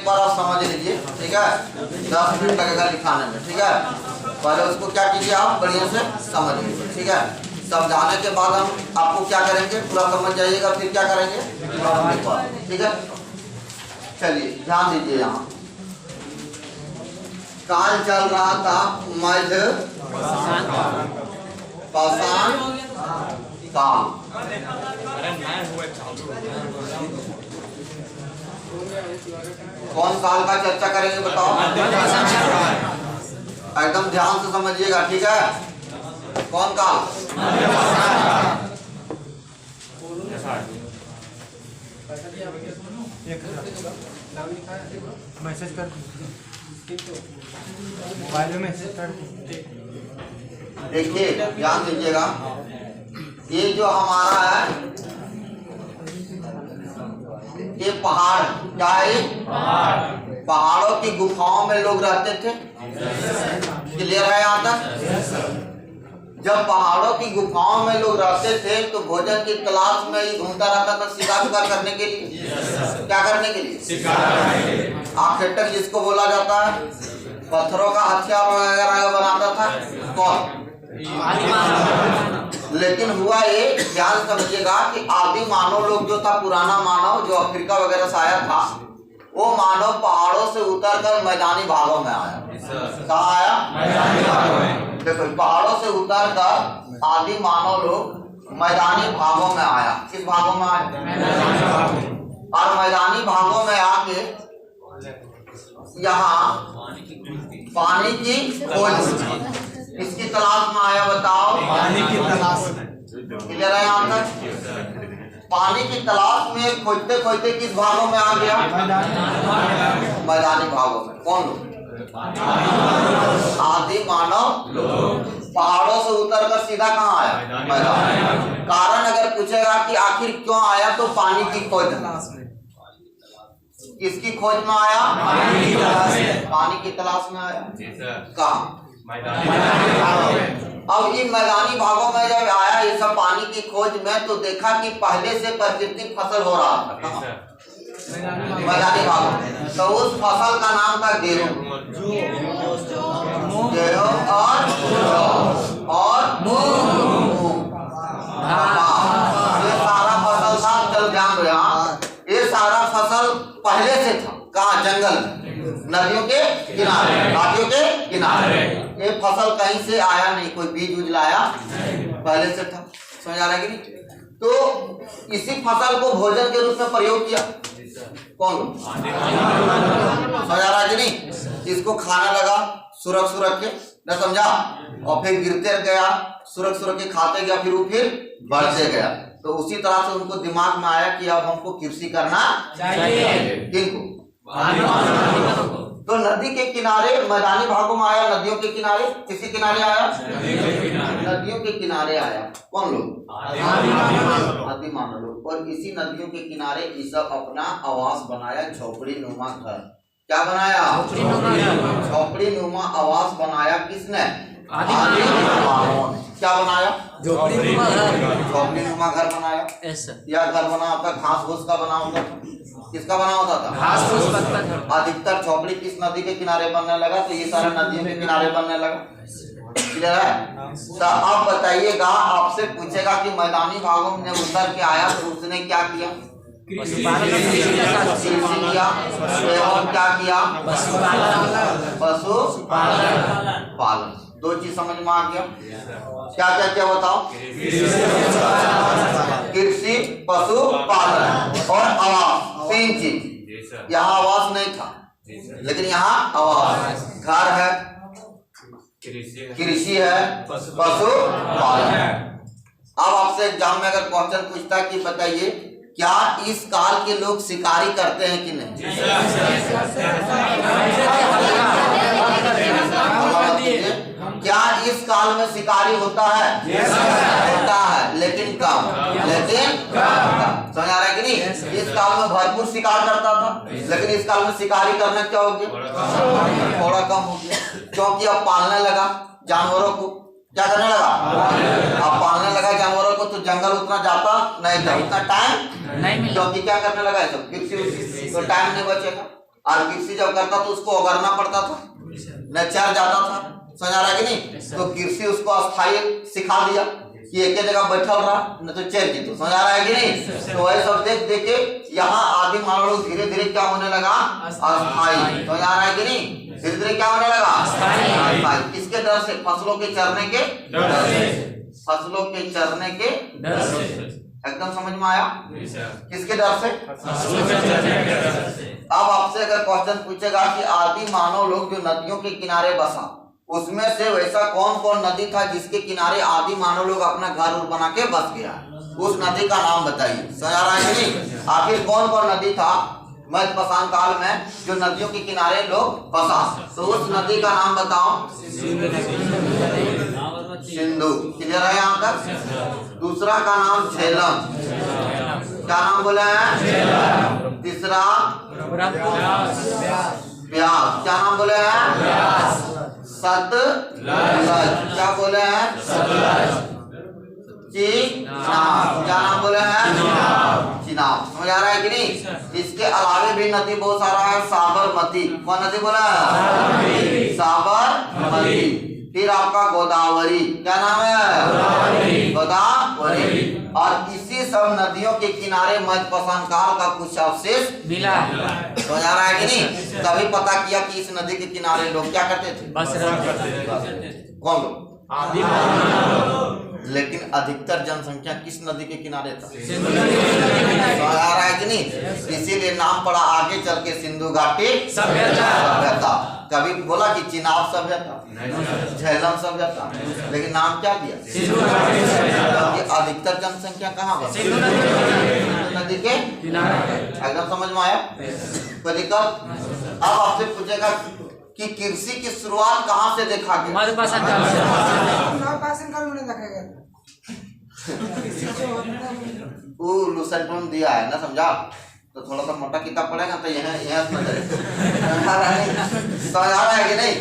एक बार आप समझ लीजिए, ठीक है। 10 मिनट लगेगा लिखाने में, ठीक है। पहले उसको क्या कीजिए, आप बढ़िया से समझ लीजिए, ठीक है। समझाने के बाद हम आपको क्या करेंगे, पूरा समझ जाइएगा, फिर क्या करेंगे, ठीक है। चलिए ध्यान दीजिए, यहाँ काल चल रहा था मध्य पाषाण काल। कौन काल का चर्चा करेंगे बताओ, एकदम ध्यान से समझिएगा, ठीक है। कौन काल, मैसेज कर मोबाइल में मैसेज कर। देखिए ध्यान दीजिएगा, ये जो हमारा है ये पहाड़, क्या है, पहाड़ों की गुफाओं में लोग रहते थे। क्लियर है यहाँ तक। जब पहाड़ों की गुफाओं में लोग रहते थे तो भोजन की तलाश में ही घूमता रहता था, शिकार करने के लिए। क्या करने के लिए, आखेटक जिसको बोला जाता है, पत्थरों का हथियार वगैरह बनाता था कौन, लेकिन हुआ ये, ध्यान समझिएगा कि आदि मानव लोग जो था, पुराना मानव जो अफ्रीका वगैरह से आया था, वो मानव पहाड़ों से उतरकर मैदानी भागों में आया। कहाँ आया, मैदानी भागों में। देखो पहाड़ों से उतरकर आदि मानव लोग मैदानी भागों में आया। किस भागों में आया, और मैदानी भागों में आके यहाँ पानी की खोज, इसकी तलाश में आया। बताओ, पानी की तलाश में। क्लियर है यहाँ तक। पानी की तलाश में खोजते खोजते किस भागों में आ गया, मैदानी भागों में। कौन लोग, आदि मानव लोग। पहाड़ों से उतरकर सीधा कहाँ आया, मैदान। कारण अगर पूछेगा कि आखिर क्यों आया, तो पानी की खोज में। किसकी खोज में आया, पानी की तलाश में आया। कहाँ, अब ये मैदानी भागों में जब आया ये सब पानी की खोज में, तो देखा कि पहले से प्राकृतिक फसल हो रहा था मैदानी भागों में। तो उस फसल का नाम था गेहूं, गेहूं और मूंग। ये सारा फसल था, चल ध्यान दो यहाँ, ये सारा फसल पहले से था। कहाँ, जंगल में, नदियों के किनारे, घाटियों के किनारे। ये फसल कहीं से आया नहीं, कोई बीज उज लाया, पहले से था। समझ आ रहा है कि नहीं। तो इसी फसल को भोजन के रूप में प्रयोग किया कौन, समझ आ रहा है कि नहीं। इसको खाना लगा, सुरख के, न समझा, और फिर गिरते गया, सुरख के खाते गया, फिर वो फिर बढ़ते गया। तो उसी तरह से उनको दिमाग में आया कि अब हमको कृषि करना चाहिए। किनको, तो नदी के किनारे, मैदानी भागों में आया, नदियों के किनारे। किसी किनारे आया, नदियों के किनारे आया। कौन लोग, आदि मानव लोग। और इसी नदियों के किनारे ये सब अपना आवास बनाया, झोपड़ी नुमा घर। क्या बनाया, झोपड़ी नुमा आवास बनाया। किसने, आदि मानव ने। क्या बनाया, झोपड़ी नुमा घर बनाया। या घर बना होता घास फूस का बना होता, किसका बना होता था, घास फूस। अधिकतर झोपड़ी किस नदी के किनारे बनने लगा, तो ये सारे नदियों के किनारे बनने लगा। क्लियर है। तो अब बताइएगा, आपसे पूछेगा कि मैदानी भागों में उतर के आया तो उसने क्या किया, कृषि किया, एवं क्या किया, पशु पालन। दो चीज समझ में आ गया। क्या क्या क्या बताओ, कृषि, पशु पालन और आवास, 3 चीज। यहाँ आवास नहीं था, लेकिन यहाँ आवास, घर है, कृषि है, पशु पालन है। अब आपसे एग्जाम में अगर क्वेश्चन पूछता है कि बताइए क्या इस काल के लोग शिकारी करते हैं कि नहीं, क्या इस काल में शिकारी होता है, होता है, लेकिन कम, समझ आ रहा है कि नहीं। इस काल में भरपूर शिकार करता था, लेकिन इस काल में शिकारी करना क्या हो गया, थोड़ा कम हो गया, क्योंकि अब पालने लगा जानवरों को। क्या करने लगा, अब पालने लगा जानवरों को, तो जंगल उतना जाता नहीं था, उतना टाइम नहीं, क्योंकि क्या करने लगा सब कृषि, तो टाइम नहीं बचेगा। और कृषि जब करता तो उसको उगरना पड़ता था, न चर जाता था, समझ आ रहा है कि नहीं? तो कृषि उसको अस्थायी सिखा दिया कि एक ही जगह बैठल रहा, न तो चर की, तो समझ आ रहा है कि नहीं? तो वही सब देख देख के यहाँ आदि मानव लोग धीरे धीरे क्या होने लगा, अस्थायी, समझ आ रहा है कि नहीं? धीरे धीरे क्या होने लगा, अस्थायी। किसके डर से? फसलों के चरने के डर से, फसलों के चरने के डर से। एकदम समझ में आया? किसके डर से? अब आपसे अगर क्वेश्चन पूछेगा कि आदि मानव लोग जो नदियों के किनारे बसा, उसमें से वैसा कौन कौन नदी था जिसके किनारे आदि मानव लोग अपना घर बना के बस गया, उस नदी का नाम बताइए। समझ आ रहा है कि नहीं? आखिर कौन कौन नदी था मध्य पाषाण काल में जो नदियों के किनारे लोग बसा? तो उस नदी का नाम बताओ। सिंधु। क्लियर है यहाँ तक? दूसरा का नाम झेलम। क्या नाम बोले हैं? तीसरा ब्यास। क्या नाम बोले हैं? सतलज। क्या बोले हैं? चिनाब। क्या नाम बोले हैं? चिनाब। समझ आ रहा है कि नहीं? इसके अलावे भी नदी बहुत सारा है। साबरमती। कौन नदी बोला है? साबरमती। फिर आपका गोदावरी। क्या नाम है? गोदावरी। और इसी सब नदियों के किनारे मध्य पाषाण काल का कुछ अवशेष मिला। समझ आ रहा है कि नहीं? तभी पता किया कि इस नदी के किनारे लोग क्या करते थे? बस कौन लोग? लेकिन अधिकतर जनसंख्या किस नदी के किनारे था? सिंधु नदी। समझ आ रहा है कि नहीं? इसीलिए नाम पड़ा आगे चल के सिंधु घाटी सभ्यता। कभी बोला कि चिनाब सभ्यता, झेलम सभ्यता, लेकिन नाम क्या दिया? सिंधु घाटी। अधिकतर जनसंख्या कहाँ पर? सिंधु नदी के किनारे। एकदम समझ में आया? कोई दिक्कत? अब आपसे पूछेगा कि कृषि की शुरुआत कहाँ से देखा गया? मध्य पाषाण काल में देखा गया। वो लुसेंट दिया है ना, समझा? तो थोड़ा सा मोटा किताब पढ़ेगा तो यहाँ समझ आ रहा है कि नहीं?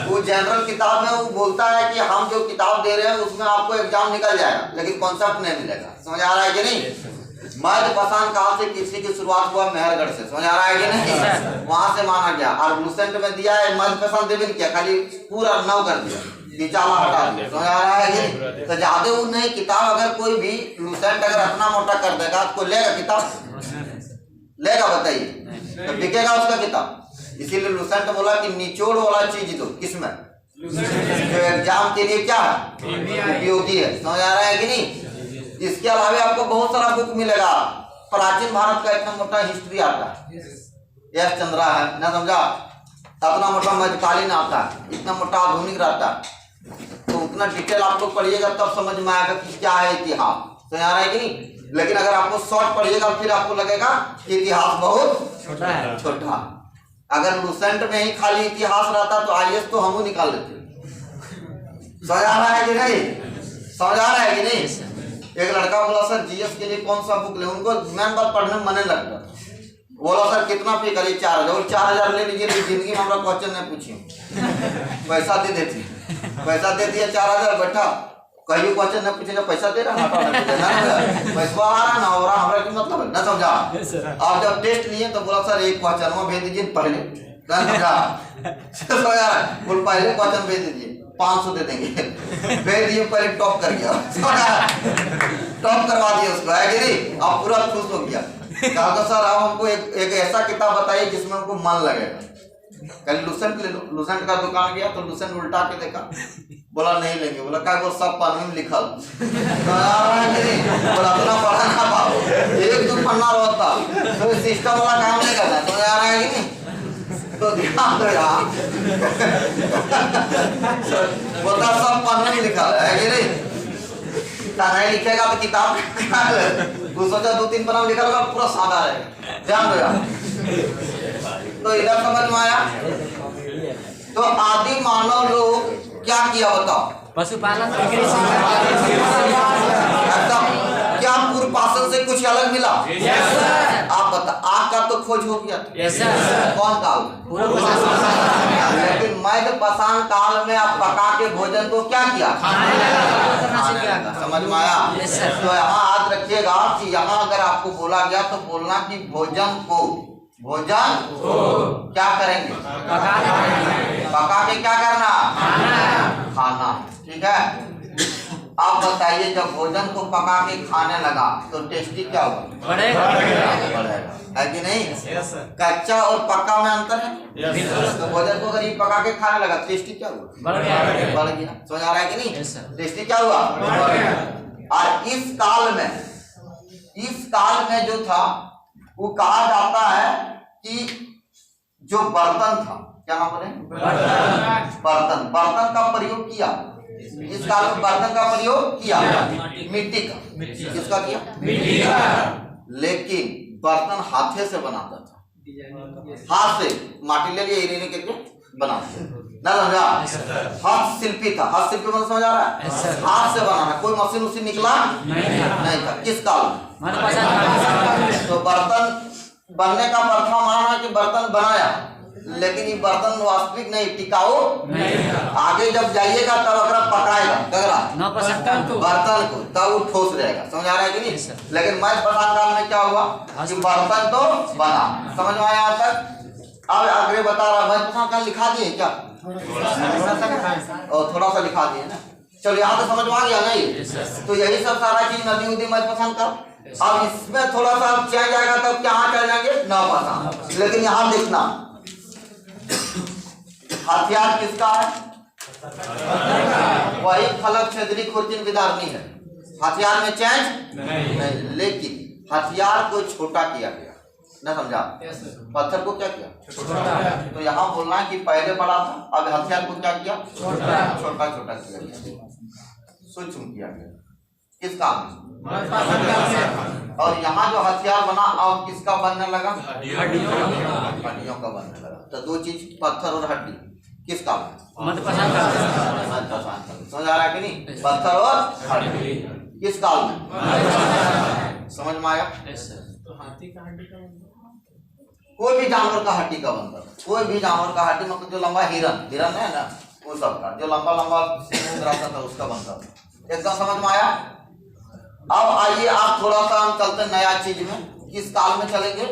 वो जनरल किताब में वो बोलता है कि हम जो किताब दे रहे हैं उसमें आपको एग्जाम निकल जाएगा, लेकिन कॉन्सेप्ट नहीं मिलेगा। समझ आ रहा है कि नहीं? मध्य पाषाण काल से कृषि की शुरुआत हुआ मेहरगढ़ से। समझ आ रहा है कि नहीं? वहां से माना गया। और लुसेंट में दिया है मध्य पाषाण देवी ने क्या खाली पूरा 9 कर दिया, निचाला हटा दिया। समझ आ रहा है कि? तो ज्यादा वो नहीं। किताब अगर कोई भी लुसेंट अगर अपना मोटा कर देगा तो लेगा किताब? लेगा? बताइए। तो बिकेगा उसका किताब। इसीलिए लुसेंट बोला कि निचोड़ वाला चीज दो। किसमें? जो एग्जाम के लिए क्या है? उपयोगी है। समझ आ रहा है कि नहीं? इसके अलावा आपको बहुत सारा बुक मिलेगा। प्राचीन भारत का इतना मोटा हिस्ट्री आता है, एस चंद्रा है ना, समझा? इतना मोटा मध्यकालीन आता है, इतना मोटा आधुनिक रहता है। तो उतना डिटेल आप लोग पढ़िएगा तब समझ में आएगा कि क्या है इतिहास। समझ आ रहा है कि नहीं? लेकिन अगर आपको शॉर्ट पढ़िएगा फिर आपको लगेगा कि इतिहास बहुत छोटा है। छोटा। अगर लुसेंट में ही खाली इतिहास रहता तो आईएएस तो हम निकाल लेते। समझ आ रहा है कि नहीं? समझ आ रहा है कि नहीं? एक लड़का बोला सर जीएस के लिए कौन सा बुक ले? उनको मैन बात पढ़ने में मन लगता। बोला सर कितना पे करिए? 4000। 4000 ले लीजिए, जिंदगी में हमारा क्वेश्चन नहीं पूछिए, पैसा दे देती। पैसा दे दिया 4000, बैठा कहीं क्वेश्चन नहीं पूछेगा, पैसा दे रहा पैसा आ रहा ना हो रहा, हमारा की मतलब है ना, समझा? और जब टेस्ट लिए तो बोला सर एक क्वेश्चन वो भेज दीजिए पहले, समझा? बोल पहले क्वेश्चन भेज दीजिए, 500 दे देंगे। भेज दिए, पहले टॉप कर गया, टॉप करवा दिया उसको, है कि नहीं? अब पूरा खुश हो गया। कहा तो सर आप हमको एक ऐसा किताब बताइए जिसमें हमको मन लगेगा। कल लुसेंट ले लो। लुसेंट का दुकान गया तो लुसेंट उल्टा के देखा, बोला नहीं लेंगे। बोला क्या? वो सब पन्ने में लिखल। बोला इतना पढ़ा ना पाओ, 1-2 पन्ना रहता तो सिस्टम वाला काम नहीं करना। तो आ रहा है कि नहीं? तो ध्यान दो यार, बोलता सब पन्ने में लिखा है कि नहीं? नहीं लिखेगा तो किताब तू सोचा 2-3 पन्ना लिखा होगा, पूरा सादा रहेगा। ध्यान दो यार। तो इधर समझ में आया? तो आदि मानव लोग क्या किया बताओ? पशुपालन। क्या पूर्व पाषाण से कुछ अलग मिला? आप बता। आग का तो खोज हो गया कौन काल? लेकिन मध्य पाषाण काल में आप पका के भोजन को क्या किया? समझ में आया? तो यहाँ याद रखिएगा कि यहाँ अगर आपको बोला गया तो बोलना कि भोजन को भोजन क्या करेंगे? पका के क्या करना? खाना। ठीक है। अब बताइए, जब भोजन को पका के खाने लगा तो टेस्टी क्या होगा? बढ़ेगा। है कि नहीं? कच्चा और पक्का में अंतर है। तो भोजन को अगर ये पका के खाने लगा टेस्टी क्या हुआ? बढ़ गया। समझ आ रहा है कि नहीं? टेस्टी क्या हुआ? और इस काल में जो था वो कहा जाता है कि जो बर्तन था, क्या नाम बोले? बर्तन का प्रयोग किया। इस काल में बर्तन का प्रयोग किया मिट्टी का। किसका किया? मिट्टी का। लेकिन बर्तन हाथे से बनाता था, हाथ से माटी ले लिए इरीने करके बनाते ना, समझा? हाथ शिल्पी था। हाथ शिल्पी मतलब समझ आ रहा है? हाथ से बनाना, कोई मशीन उसी निकला नहीं था। किस काल में? तो बर्तन बनने का प्रथा माना कि बर्तन बनाया, लेकिन ये बर्तन वास्तविक नहीं, टिकाऊ आगे जब जाइएगा तब अगर पकाएगा बर्तन को तब वो ठोस रहेगा। समझ आ रहा है कि नहीं? लेकिन मध्य प्रधान काल में क्या हुआ कि बर्तन तो बना। समझ में आया यहाँ तक? अब आगे बता रहा, मध्य प्रधान काल लिखा दिए क्या? थोड़ा सा लिखा दिए ना। चलो यहाँ तो समझ में आ गया नहीं? तो यही सब सारा चीज नदी उदी मध्य प्रधान काल। अब इसमें थोड़ा सा चेंज आएगा तब क्या चल जाएंगे? नवप्रधान। लेकिन यहाँ देखना, हथियार किसका है? वही फलक छेदरी खुरचिन विदारणी है। हथियार में चेंज नहीं। लेकिन हथियार को छोटा किया गया ना, समझा? पत्थर को क्या किया? छोटा। तो यहाँ बोलना है कि पहले बड़ा था, अब हथियार को क्या किया? छोटा छोटा किया गया, सूक्ष्म किया गया। किस काम में? और यहाँ जो हथियार बना अब किसका बनने लगा? हड्डियों का बनने लगा। तो दो चीज, पत्थर और हड्डी, किस काम में? समझ आ रहा है कि नहीं? पत्थर और हड्डी किस काल में? समझ में आया? कोई भी जानवर का हड्डी का बनता है। कोई भी जानवर का हड्डी, मतलब जो लंबा हिरन है ना, वो सब का जो लंबा रहता था उसका बनता था। एकदम समझ में आया? अब आइए आप थोड़ा सा हम चलते नया चीज में। किस काल में चलेंगे?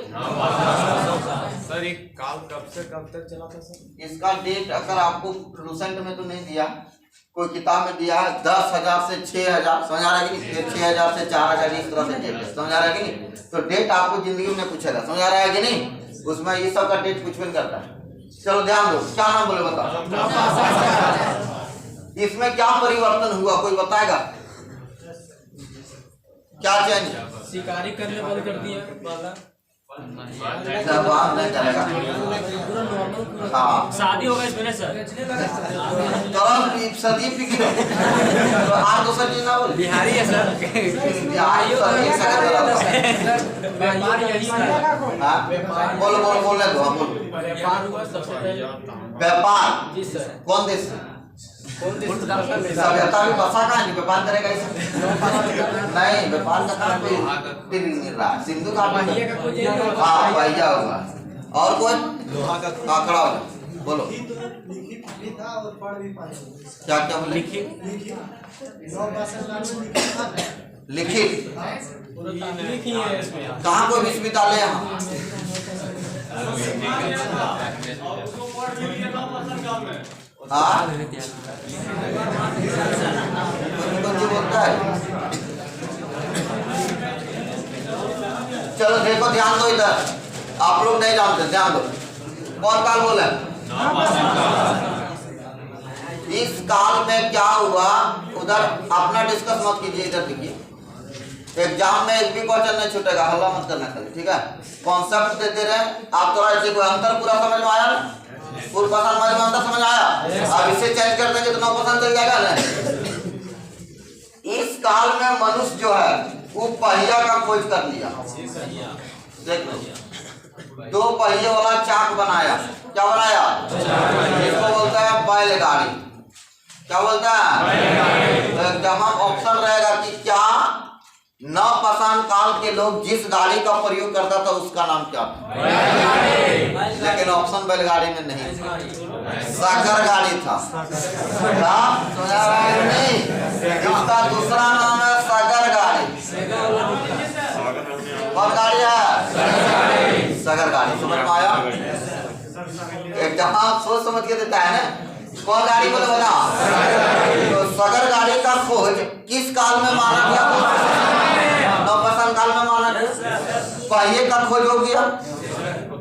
सर एक काल कब से कब तक चला था सर? इसका डेट अगर आपको लूसेंट में तो नहीं दिया, कोई किताब में दिया है 10,000 से 6,000। समझ आ रहा है कि नहीं? 6,000 से 4,000 इस तरह से डेट है। समझ आ रहा है कि नहीं? तो डेट आपको जिंदगी में पूछेगा। समझ आ रहा है कि नहीं? उसमें ये सब का डेट कुछ भी नहीं करता है। चलो ध्यान दो, क्या नाम बोले बताओ? इसमें क्या परिवर्तन हुआ कोई बताएगा? क्या चेंज? शिकारी करने बंद कर दिया वाला। नहीं चलेगा। हाँ, शादी होगा इसमें सर। सदी पिकनिक तो आप दूसरा चीज ना बोले। बिहारी है सर। बिहारी बोलो बोलने दो। व्यापार हुआ सबसे पहले। व्यापार जी सर। कौन देश से? सभ्यता भी बसा कहाँ नहीं? व्यापार करेगा इसे? नहीं, व्यापार का काम मिल रहा है। सिंधु घाटी। हाँ, भैया होगा। और कोई? खड़ा हो, बोलो। क्या क्या बोले? लिखित कहाँ कोई विश्वविद्यालय? यहाँ बोलता है। चलो देखो, ध्यान दो इधर, आप लोग नहीं जानते, ध्यान दो। कौन काल बोला? इस काल में क्या हुआ उधर अपना डिस्कस मत कीजिए, इधर देखिए। एग्जाम में एक भी क्वेश्चन नहीं छूटेगा, हल्ला मत करना खाली, ठीक है? कॉन्सेप्ट देते रहे आप, थोड़ा ऐसे कोई अंतर पूरा समझ में आया? पूर्व अंतर समझ आया? अब इसे चेंज कर देंगे तो 9% चल जाएगा ना। इस काल में मनुष्य जो है वो पहिया का खोज कर लिया। देख लो, 2 पहिए वाला चाक बनाया। क्या बनाया? इसको बोलता है बैलगाड़ी। क्या बोलता है? तो जवाब ऑप्शन रहेगा कि क्या नवपाषाण काल के लोग जिस गाड़ी का प्रयोग करता था उसका नाम क्या था? लेकिन ऑप्शन बैलगाड़ी में नहीं, सागर गाड़ी था। नहीं, इसका दूसरा नाम है सागर गाड़ी। कौन गाड़ी है? सगर गाड़ी, समझ में आया? एक जहां सोच समझ के देता है ना, कौन गाड़ी बोले बता। तो सगर गाड़ी का खोज किस काल में माना गया? नवपाषाण काल में माना गया। पहिए का खोज हो गया,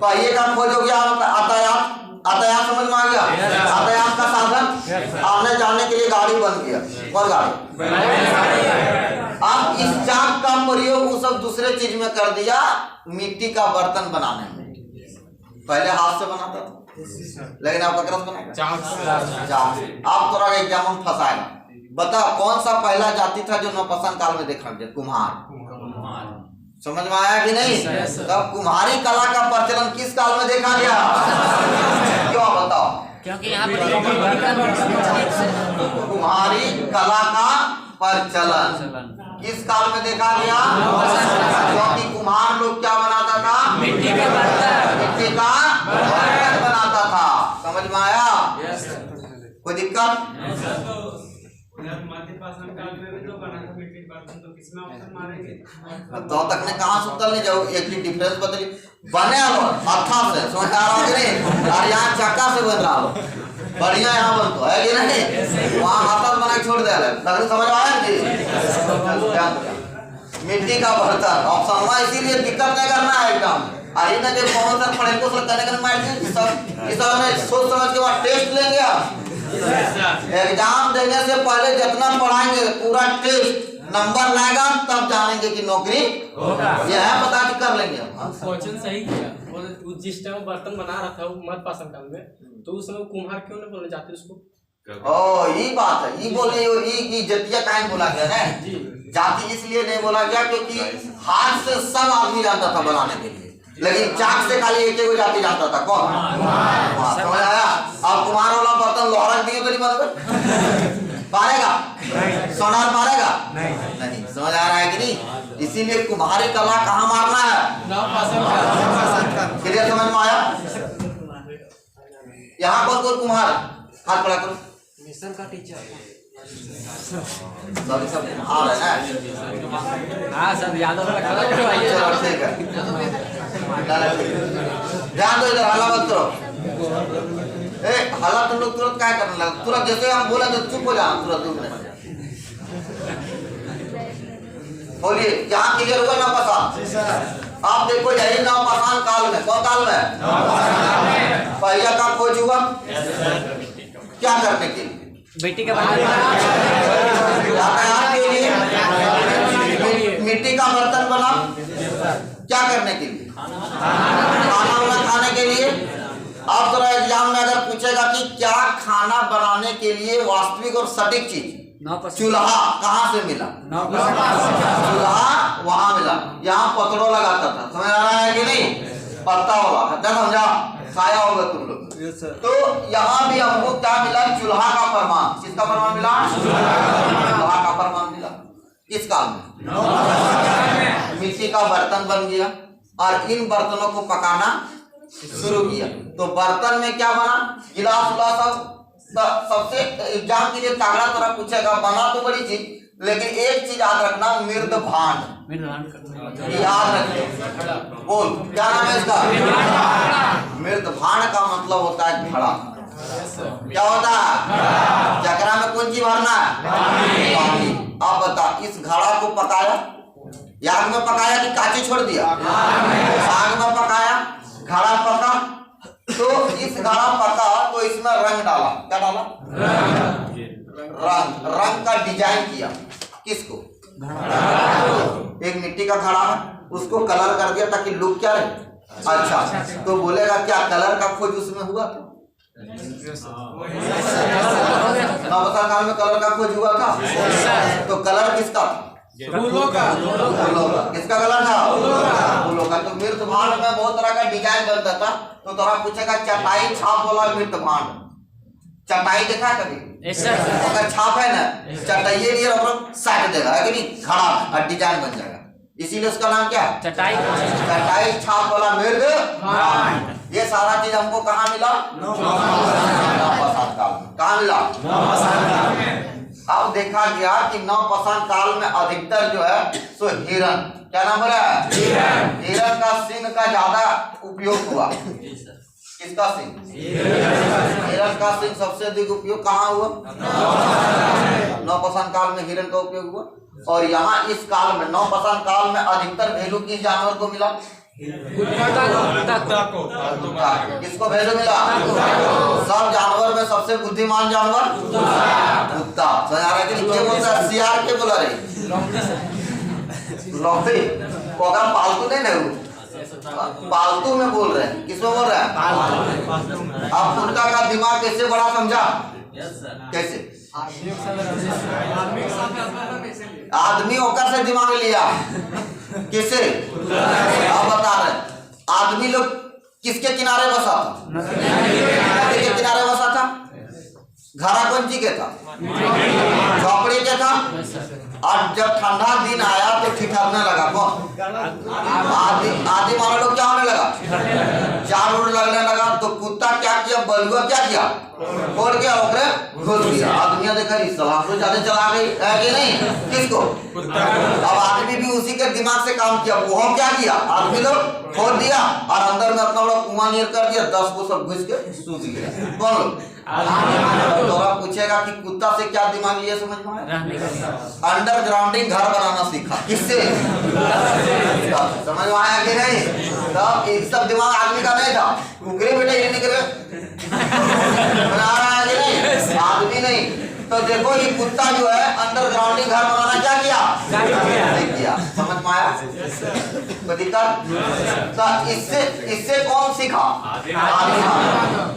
पहिए का खोज हो गया, यातायात, यातायात समझ में आ गया। यातायात का साधन आने जाने के लिए गाड़ी बन गया। कौन गाड़ी? अब इस चाक का प्रयोग वो सब दूसरे चीज में कर दिया, मिट्टी का बर्तन बनाने में। पहले हाथ से बनाता था, लेकिन आप ककरा से बनाएगा? चाक। आप थोड़ा एग्जाम में फंसाएगा। बता कौन सा पहला जाति था जो नवपाषाण काल में देखा गया? कुम्हार। समझ में आया कि नहीं? तब कुम्हारी कला का प्रचलन किस काल में देखा गया? क्यों बताओ? क्योंकि यहाँ कुम्हारी कला का प्रचलन किस काल में देखा गया? क्योंकि कुम्हार लोग क्या बनाता था? मिट्टी का बर्तन बनाता था। समझ में आया? कोई दिक्कत? तो तक ने कहा सुतल नहीं जाओ, एक ही डिफरेंस बदली बने लो अच्छा से, समझ आ रहा है कि नहीं? और यहाँ चक्का से बन रहा हो, बढ़िया यहाँ बन तो है कि नहीं? वहाँ हाथ बना के छोड़ दे रहे, समझ आया जी? मिट्टी का बर्तन ऑप्शन हुआ, इसीलिए दिक्कत नहीं करना है एकदम। आई ना जब बहुत सारे पढ़े को करने का मार दी सब, इस में सोच समझ के बाद टेस्ट लेंगे आप। एग्जाम देने से पहले जितना पढ़ाएंगे पूरा टेस्ट नंबर लाएगा, तब जानेंगे कि नौकरी यह है, पता कि कर लेंगे। क्वेश्चन सही किया। और जिस टाइम बर्तन बना रहा था नवपाषाण काल में, तो उस समय कुम्हार क्यों नहीं बोलने जाते उसको? ओ ये बात है, ये बोले ये जतिया काहे बोला गया ना? जाति इसलिए नहीं बोला गया क्योंकि हाथ से सब आदमी जानता था बनाने के लिए, लेकिन चाक से खाली एक ही जाति जानता था। कौन? समझ आया? अब कुम्हार वाला बर्तन लोहारा दिए तो नहीं बनेगा, पारेगा? सोनार पारेगा? नहीं। समझ आ रहा है कि नहीं? इसीलिए कुम्हारी कला कहाँ मारना है? क्लियर? समझ में आया? यहाँ कौन कौन कुम्हार? हाथ खड़ा करो। मिशन का टीचर सब कुम्हार है ना? हाँ सब यादव ठीक है, ध्यान दो इधर, हल्ला मत करो। हल्ला तुम लोग तुरंत क्या करने लगे? तुरंत जैसे हम बोला तो चुप हो जाना, तुरंत तुमने बोलिए। यहाँ क्लियर हुआ नवपाषाण? आप देखो यही नवपाषाण काल में, कौन काल में? पहिया का खोज हुआ क्या करने के लिए? बेटी का यातायात के लिए। मिट्टी का बर्तन बना क्या करने के लिए? खाना वाना खाने के लिए। अब थोड़ा एग्जाम में अगर पूछेगा कि क्या खाना बनाने के लिए वास्तविक और सटीक चीज? चूल्हा कहाँ से मिला? चूल्हा वहां मिला, यहाँ पतड़ो लगाता था। समझ आ रहा है कि नहीं? पत्ता होगा, समझा? खाया होगा तुम लोग। तो यहाँ भी हमको क्या मिला? चूल्हा का प्रमाण। किसका प्रमाण मिला? चूल्हा का प्रमाण मिला। किस काल में? मिट्टी का बर्तन बन गया और इन बर्तनों को पकाना शुरू किया। तो बर्तन में क्या बना? गिलास उलास सबसे एग्जाम के लिए तगड़ा तरह पूछेगा। बना तो बड़ी चीज, लेकिन एक चीज याद रखना, मृद भांड याद रखिए। बोल क्या नाम है इसका? मृद भांड का मतलब होता है घड़ा। क्या होता है? चक्रा में कौन चीज भरना है? पानी। अब बता, इस घड़ा को पकाया, याग में पकाया कि काची छोड़ दिया? आग में पकाया, घड़ा पका। तो इस घड़ा पका तो इसमें रंग डाला। क्या डाला? रंग का डिजाइन किया। किसको? एक मिट्टी का घड़ा है, उसको कलर कर दिया ताकि लुक क्या रहे अच्छा। तो बोलेगा क्या कलर का खोज उसमें हुआ था? नवपाषाण काल में कलर का खोज हुआ था। तो कलर किसका था? फूलों का। किसका कलर था? फूलों का। तो मृत भांड में बहुत तरह का डिजाइन बनता था। तो थोड़ा पूछेगा चटाई छाप वाला मृत भांड। चटाई देखा कभी? अगर छाप है ना, चटाइए लिए साट देगा, है कि नहीं? खड़ा और डिजाइन बन जाएगा। इसीलिए उसका नाम क्या है? चटाई। चटाई छाप वाला मृद भांड। ये सारा चीज हमको कहाँ मिला? नवपाषाण काल में। कहाँ मिला? अब देखा गया कि नवपाषाण काल में अधिकतर जो है सो हिरण क्या नाम बोला? हिरण का सिंह का ज्यादा उपयोग हुआ। किसका सिंह? हिरण का सिंह सबसे अधिक उपयोग कहाँ हुआ? नवपाषाण काल में हिरण का उपयोग हुआ। और यहाँ इस काल में नवपाषाण काल में अधिकतर वैल्यू किस जानवर को मिला? किसको वैल्यू मिला? सब जानवर में सबसे बुद्धिमान जानवर कुत्ता। समझ आ रहा है कि नीचे बोलता है सियार के बोला रही लौकी को अगर पालतू नहीं ना पालतू में बोल रहे हैं। किसमें बोल रहे हैं? अब कुत्ता का दिमाग कैसे बड़ा समझा? कैसे? आदमी होकर से दिमाग लिया किसे? आप बता रहे आदमी लोग किसके किनारे बसा था? नदी के किनारे बसा था। घरा कौन सी के था? झोपड़ी के था। और जब ठंडा दिन आया तो ठिठरने लगा। कौन? आदि मानव लोग क्या होने लगा? चार उड़ लगने लगा। तो कुत्ता क्या किया? बलुआ क्या किया? फोड़ के ओकरे घुस गया। आदमियां देखा इस सलाम तो ज्यादा चला गई है कि नहीं? किसको? अब आदमी भी उसी के दिमाग से काम किया। वो क्या किया? आदमी लोग खोद दिया और अंदर में अपना लोग कुआं नीर कर दिया। 10 को सब घुस के सूझ गया। कौन लोग? तोरा पूछेगा कि कुत्ता से क्या दिमाग लिया? समझ में आया? अंडरग्राउंडिंग घर बनाना सीखा। किससे? समझ में आया कि नहीं? तब एक सब दिमाग आदमी का नहीं था। कुकरे बेटे ये निकले आदमी नहीं। तो देखो ये कुत्ता जो है अंडरग्राउंडिंग घर बनाना क्या किया? नहीं किया। समझ में आया? तो इससे कौन सीखा?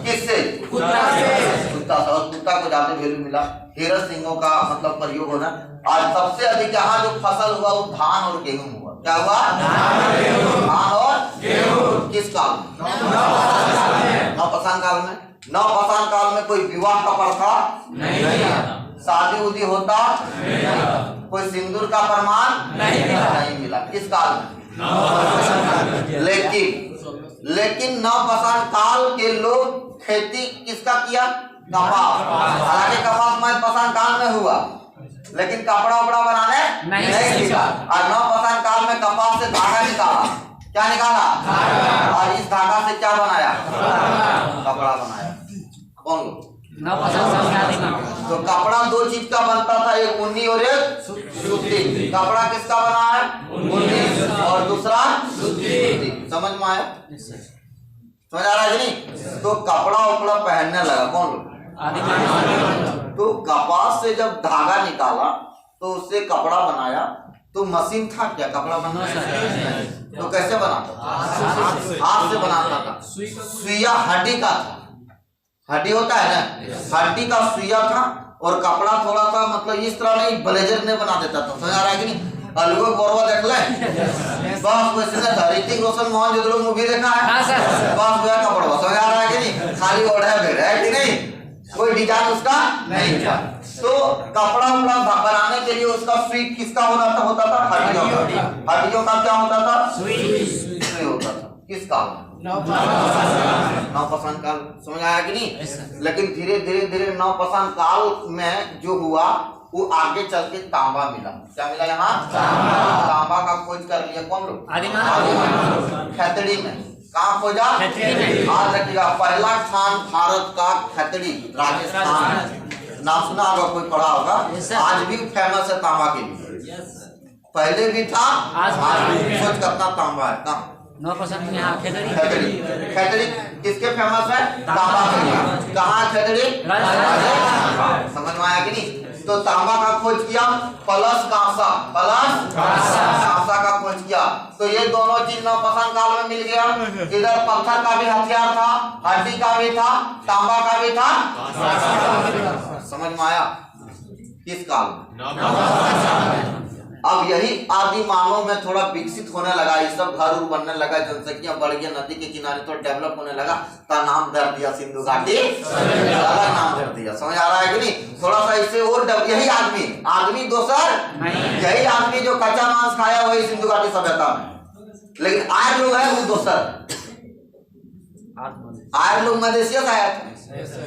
किससे? कुत्ता को ज्यादा वैल्यू मिला। हिरण सिंहों का मतलब प्रयोग होना। आज सबसे अधिक यहाँ जो फसल हुआ वो धान और गेहूं हुआ। क्या हुआ? धान और गेहूं। किस काल में? नवपाषाण काल में। नवपाषाण काल में कोई विवाह का प्रथा नहीं, शादी उदी होता नहीं, कोई सिंदूर का प्रमाण नहीं मिला। किस काल में? लेकिन नवपाषाण काल के लोग खेती किसका किया? कपास। हालांकि कपास नवपाषाण काल में हुआ लेकिन कपड़ा उपड़ा बनाने नहीं सीखा। और नवपाषाण काल में कपास से धागा निकाला। क्या निकाला? और इस धागा से क्या बनाया? कपड़ा बनाया। कौन लोग? तो कपड़ा दो चीज का बनता था, एक ऊनी और एक सूती। कपड़ा किसका बना है? ऊनी और दूसरा सूती। समझ में आया? समझ आ रहा है कि नहीं? तो कपड़ा उपड़ा पहनने लगा। कौन लोग? तो कपास से जब धागा निकाला तो उससे कपड़ा बनाया। तो मशीन था क्या कपड़ा बनाना? तो कैसे बनाता था? हाथ से बनाता था। सुइया हड्डी का था। हड्डी होता है ना, हड्डी का सुइया था। और कपड़ा थोड़ा सा मतलब इस तरह नहीं ब्लेजर ने बना देता था। समझ आ रहा है कि नहीं? अलगो गोरवा देख ले बस वैसे था। ऋतिक रोशन मोहन जो लोग मूवी देखा है बस वह कपड़ा। समझ आ रहा है कि नहीं? खाली ओढ़ा है कि नहीं? कोई डिजाइन उसका नहीं था। तो कपड़ा उपड़ा बनाने के लिए उसका सुई किसका होता था? हड्डियों का। हड्डियों का क्या होता था? सुई होता था। किस काल? नवपाषाण काल। समझ आया कि नहीं? लेकिन धीरे नवपाषाण काल में जो हुआ वो आगे चल के तांबा मिला। क्या मिला यहाँ? तांबा का खोज कर लिया। कौन लोग? खैतड़ी में। कहाँ खोजा? आज रखिएगा पहला स्थान भारत का खैतड़ी राजस्थान। नाम सुना होगा, कोई पढ़ा होगा। आज भी फेमस है तांबा के लिए। पहले भी था, आज भी। सोच करता तांबा है। कहाँ? खैतड़ी किसके फेमस है? तांबा के लिए। कहाँ खैतड़ी? समझ में आया कि नहीं? तो तांबा का खोज किया। प्लस कांसा का खोज किया। तो ये दोनों चीज नवपाषाण काल में मिल गया। इधर पत्थर का भी हथियार था, हड्डी का भी था, तांबा का भी था। समझ में आया? किस काल में? अब यही आदि मानव में थोड़ा विकसित होने लगा। ये सब घर उर बनने लगा, जनसंख्या बढ़ गया, नदी के किनारे तो डेवलप होने लगा। तो नाम धर दिया सिंधु घाटी, अलग नाम धर दिया। समझ आ रहा है कि नहीं? थोड़ा सा इससे और यही आदमी दोसर, यही आदमी जो कच्चा मांस खाया वही सिंधु घाटी सभ्यता में। लेकिन आज लोग है वो दोसर। आज लोग मदेशिया से आया था।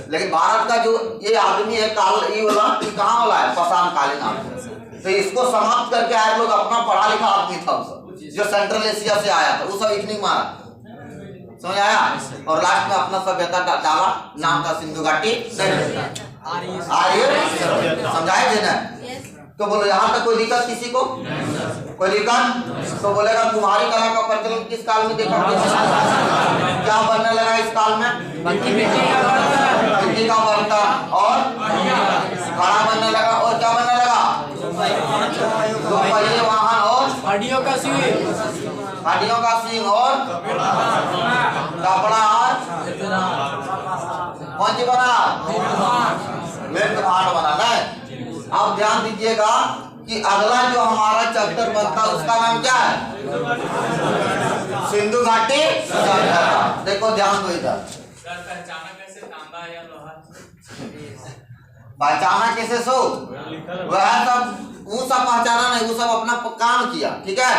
लेकिन भारत का जो ये आदमी है काल ये वाला कहाँ वाला है? पाषाण कालीन आदमी। तो इसको समाप्त करके आए लोग अपना पढ़ा लिखा आदमी था सब। जो सेंट्रल एशिया से आया था, वो सब एक नहीं मारा, समझ आया। और लास्ट में अपना सभ्यता डाला, नाम था सिंधु घाटी आर्य, समझाए थे ना। तो बोलो यहाँ तक कोई दिक्कत किसी को, कोई दिक्कत? तो बोलेगा तुम्हारी कला का प्रचलन किस काल में देखा, क्या बनने लगा इस काल में? मिट्टी का बर्तन और घड़ा बनने लगा, और क्या बनने लगा? दो पहिए वाहन और हड्डियों का सींग, हड्डियों का सींग और कपड़ा और कौन सी बना? मेट भाट बना ना। अब ध्यान दीजिएगा कि अगला जो हमारा चैप्टर बनता है उसका नाम क्या है? सिंधु घाटी सभ्यता। देखो ध्यान दो इधर, पहचाना कैसे तांबा या लोहा? पहचाना कैसे सो वह सब, वो सब पहचाना नहीं, वो सब अपना काम किया, ठीक है।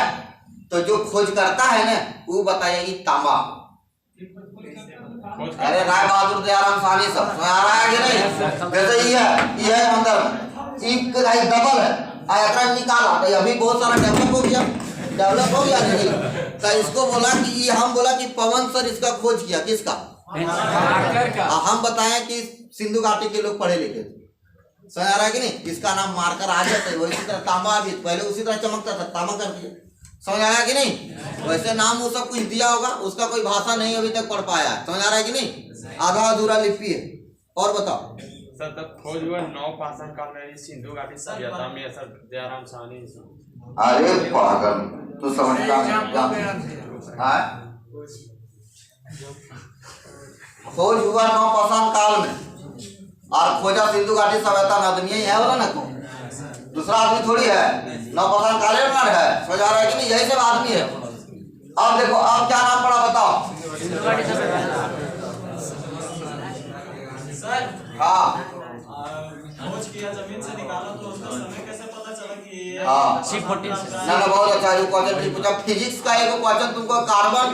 तो जो खोज करता है ना वो बताएगी तांबा। अरे राय बहादुर दयाराम साहनी सब आ रहा है कि नहीं? जैसे ये है अंदर एक डबल है, एकरा निकाला तो अभी बहुत सारा डेवलप हो गया नहीं। तो इसको बोला कि ये, हम बोला कि पवन सर इसका खोज किया, किसका? हम बताएं कि सिंधु घाटी के लोग पढ़े लिखे थे, समझ आ रहा है कि नहीं? इसका नाम मार्कर आ जाता है, वैसी तरह तांबा भी पहले उसी तरह चमकता था, तांबा कर दिया, समझ आया कि नहीं? वैसे नाम वो सब कुछ दिया होगा, उसका कोई भाषा नहीं अभी तक पढ़ पाया है, समझ आ रहा है कि नहीं? आधा अधूरा लिपि है। और बताओ सर, तब खोज हुआ नवपाषाण काल में सिंधु घाटी सभ्यता में सर दयाराम साहनी। अरे पागल, तू समझता है? खोज हुआ नवपाषाण काल में और खोजा सिंधु घाटी सभ्यता में, आदमी है वाला ना, कौन दूसरा आदमी थोड़ी है, नवपाषाण काल में है, समझ आ रहा है कि नहीं? यही सब आदमी है। अब देखो, अब क्या नाम पड़ा बताओ? हाँ, खोज किया, जमीन से निकाला, तो उसका समय कैसे पता चला कि ये हाँ, ना बहुत अच्छा है क्वेश्चन पूछा। फिजिक्स का एक क्वेश्चन तुमको, कार्बन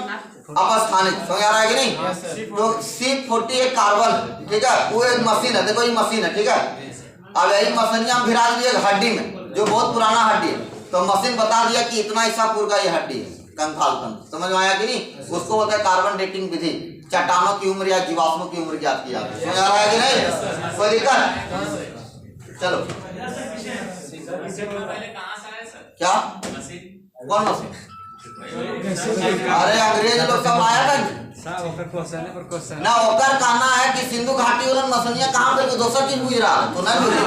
अपस्थानिक, समझ आ रहा है कि नहीं? तो C40 एक कार्बन, ठीक है, वो एक मशीन है, देखो ये मशीन है, ठीक है। अब यही मशीन हम भिड़ा दिए हड्डी में, जो बहुत पुराना हड्डी है, तो मशीन बता दिया कि इतना ईसापुर का ये हड्डी है, कंकाल तंत्र, समझ में आया कि नहीं? उसको बोलते हैं कार्बन डेटिंग विधि, चट्टानों की उम्र या जीवाश्मों की उम्र ज्ञात किया, समझ आ रहा है कि नहीं? कोई दिक्कत? चलो, क्या कौन मशीन? अरे अंग्रेज लोग सब आया था ना, ओकर कहना है कि सिंधु घाटी वाला मसनिया कहाँ पे, दोसर चीज पूछ रहा है तो नहीं बुझे,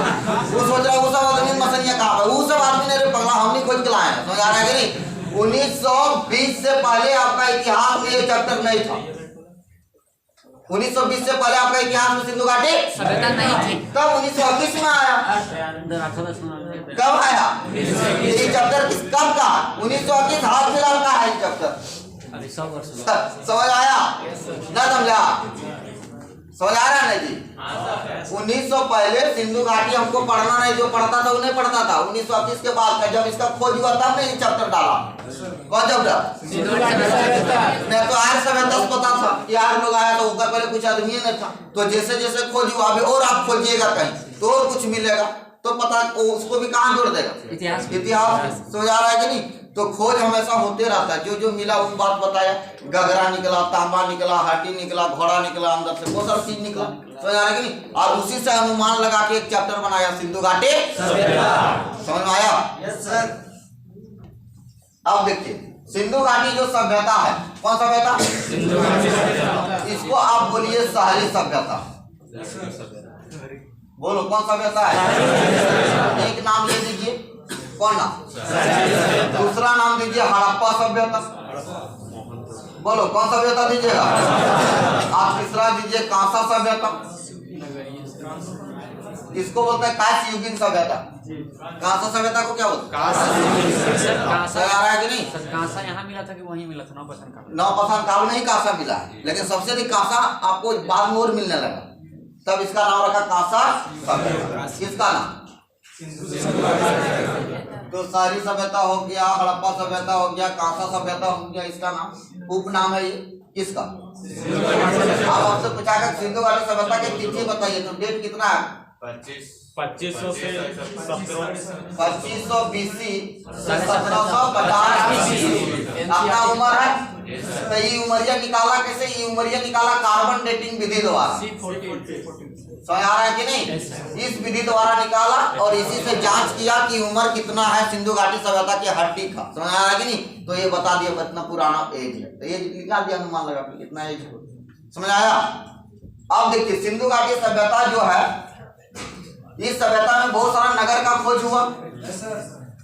वो सोच रहा वो सब आदमी मसनिया कहाँ पे, वो सब आदमी ने पगला हमने खोज के लाए, समझ आ रहा है कि नहीं? 1920 से पहले आपका इतिहास में ये चैप्टर नहीं था। 1920 से पहले आपका इतिहास में सिंधु घाटी सभ्यता नहीं थी, तब 1921 में आया। कब आया ये चैप्टर? कब का? 1921 हाल फिलहाल का है ये चैप्टर, अभी 100 वर्ष समझ आया ना? समझा? समझ आ रहा है ना जी? 1900 पहले सिंधु घाटी हमको पढ़ना नहीं, जो पढ़ता था उन्हें पढ़ता था। 1921 के बाद का जब इसका खोज हुआ तब ने ये चैप्टर डाला। कौन चैप्टर? नहीं तो आर्य सभ्यता पता था कि आर्य लोग आया, तो ऊपर पहले कुछ आदमी नहीं था। तो जैसे जैसे खोज हुआ, अभी और आप खोजिएगा कहीं तो और कुछ मिलेगा, तो पता उसको भी कहाँ जोड़ देगा? इतिहास। समझ आ रहा है कि नहीं? तो खोज हमेशा होते रहता है, जो जो मिला वो बात बताया, गगरा निकला, तांबा निकला, हाटी निकला, घोड़ा निकला, अंदर से बहुत सारा चीज निकला, समझ आ रहा है कि नहीं? और उसी से अनुमान लगा के एक चैप्टर बनाया सिंधु घाटी, समझ में आया? Yes sir. अब देखिए सिंधु घाटी जो सभ्यता है, कौन सभ्यता? सिंधु घाटी। इसको आप बोलिए शहरी सभ्यता। बोलो कौन सभ्यता है? एक नाम ले दीजिए, कौन नाम? दूसरा नाम दीजिए हड़प्पा सभ्यता। बोलो कौन सभ्यता दीजिएगा? आप तीसरा दीजिए कांसा सभ्यता। इसको बोलते हैं कांस्य युगीन सभ्यता। कांसा सभ्यता को क्या बोलते हैं? कांसा आ रहा है कि नहीं? कांसा यहाँ मिला था कि वहीं मिला था? नवपाषाण काल में ही कांसा मिला है, लेकिन सबसे अधिक कांसा आपको बाद में और मिलने लगा, तब इसका नाम रखा कांसा सभ्यता। किसका नाम? तो शहरी सभ्यता हो गया, हड़प्पा सभ्यता हो गया, कांसा सभ्यता हो गया, इसका नाम उपनाम है ये किसका? आप आपसे पूछा सिंधु घाटी सभ्यता की तिथि बताइए, तो डेट कितना है? 2500 से 1700 2500 BC से 1750 BC अपना उम्र है। तो ये उमरिया निकाला कैसे? ये उमरिया निकाला कार्बन डेटिंग विधि द्वारा। समझ आ रहा है कि नहीं? इस विधि द्वारा निकाला और इसी से जांच किया कि उम्र कितना है सिंधु घाटी सभ्यता की हड्डी का। समझ आ रहा है कि नहीं? तो ये बता दिया कितना पुराना एज है, तो ये निकाल दिया, अनुमान लगा कितना एज है। समझ आया? अब देखिए सिंधु घाटी सभ्यता जो है, इस सभ्यता में बहुत सारा नगर का खोज हुआ,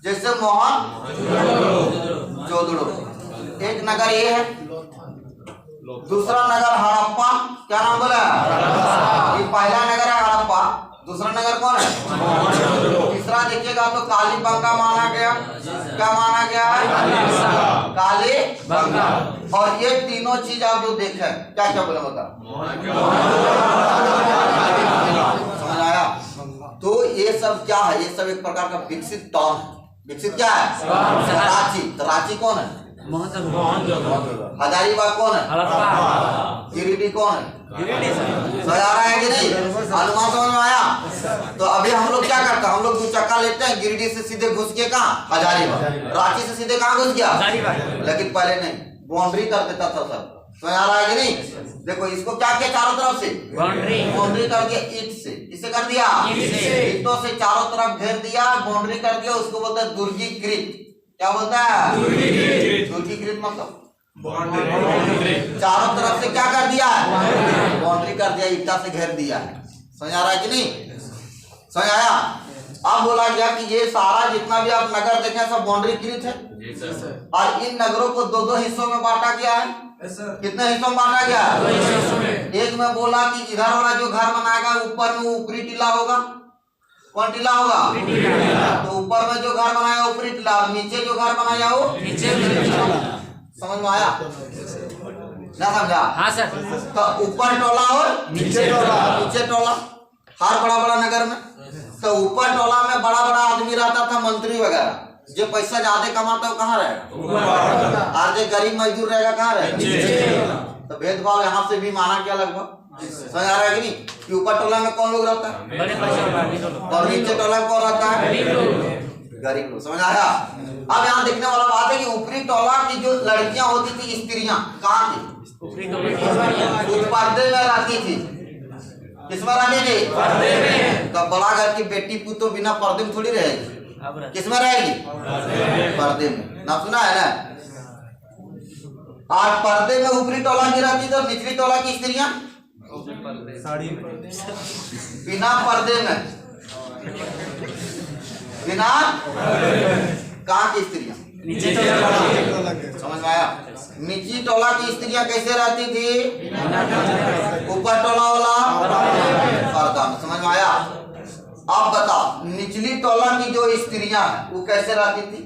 जैसे मोहनजोदड़ो एक नगर ये है, दूसरा नगर हड़प्पा। क्या नाम बोला? ये पहला नगर है हड़प्पा, दूसरा नगर कौन है? तीसरा देखिएगा तो कालीबंगा माना गया। क्या माना गया है? कालीबंगा। और ये तीनों चीज आप जो देखे क्या क्या बोले बता, समझ आया? तो ये सब क्या है? ये सब एक प्रकार का विकसित टाउन है। विकसित क्या है? रांची। तो रांची कौन है? हजारीबाग कौन है? गिरिडीह कौन है? समझ आ रहा है कि नहीं? अनुमान समझ में आया? तो अभी हम लोग क्या करते हैं? हम लोग 2 चक्का लेते हैं, गिरिडीह से सीधे घुस के कहाँ? हजारीबाग। रांची से सीधे कहाँ घुस गया? लेकिन पहले नहीं, बाउंड्री कर देता था सर। समझ आ रहा है कि नहीं? देखो इसको क्या किया, चारों तरफ से बाउंड्री कर दिया ईंट से। इसे कर दिया ईंटों से चारों तरफ घेर दिया, बाउंड्री कर दिया। उसको बोलते हैं दुर्गीकृत। क्या बोलता है? दुर्गीकृत मतलब चारों तरफ से क्या कर दिया है? बाउंड्री कर दिया, ईंटा से घेर दिया है। समझ आ रहा है कि नहीं? समझ आया? अब बोला गया कि ये सारा जितना भी आप नगर देखें सब बाउंड्रीकृत है, और इन नगरों को 2-2 हिस्सों में बांटा गया है। कितने हिस्सों में बांटा गया है? एक में बोला कि इधर वाला जो घर बनाएगा ऊपर में ऊपरी टीला होगा। कौन टीला होगा? तो ऊपर में जो घर बनाया ऊपरी टीला, नीचे जो घर बनाया वो नीचे। समझ में आया ना? समझा? हाँ सर। तो ऊपर टोला और नीचे टोला हर बड़ा बड़ा नगर में। तो ऊपर टोला में बड़ा बड़ा आदमी रहता था, मंत्री वगैरह। जो पैसा ज्यादा कमाता है वो कहाँ रहेगा? और जो गरीब मजदूर रहेगा कहाँ रहेगा? तो भेदभाव यहाँ से भी माना गया लगभग। समझ आ रहा है कि नहीं? कि ऊपर टोला में कौन लोग रहता है और नीचे टोला में कौन रहता है? गरीब लोग। समझ आया? अब यहाँ देखने वाला बात है कि ऊपरी टोला की जो लड़कियां होती थी, स्त्रियां कहाँ थी? पर्दे में रहती थी। किसमें रहती थी? पर्दे में। तो बड़ा घर की बेटी पुत तो बिना पर्दे में थोड़ी रहेगी, किसमें रहेगी? पर्दे में। ना सुना है ना? आज पर्दे में ऊपरी टोला की रहती, तो निचली टोला की स्त्रियां बिना पर्दे में, बिना कहाँ की स्त्रियां? समझ में आया? निचली टोला की स्त्रियां कैसे रहती थी? ऊपर टोला वाला पर्दा में। समझ में आया? अब बताओ निचली टोला की जो स्त्रियां हैं वो कैसे रहती थी?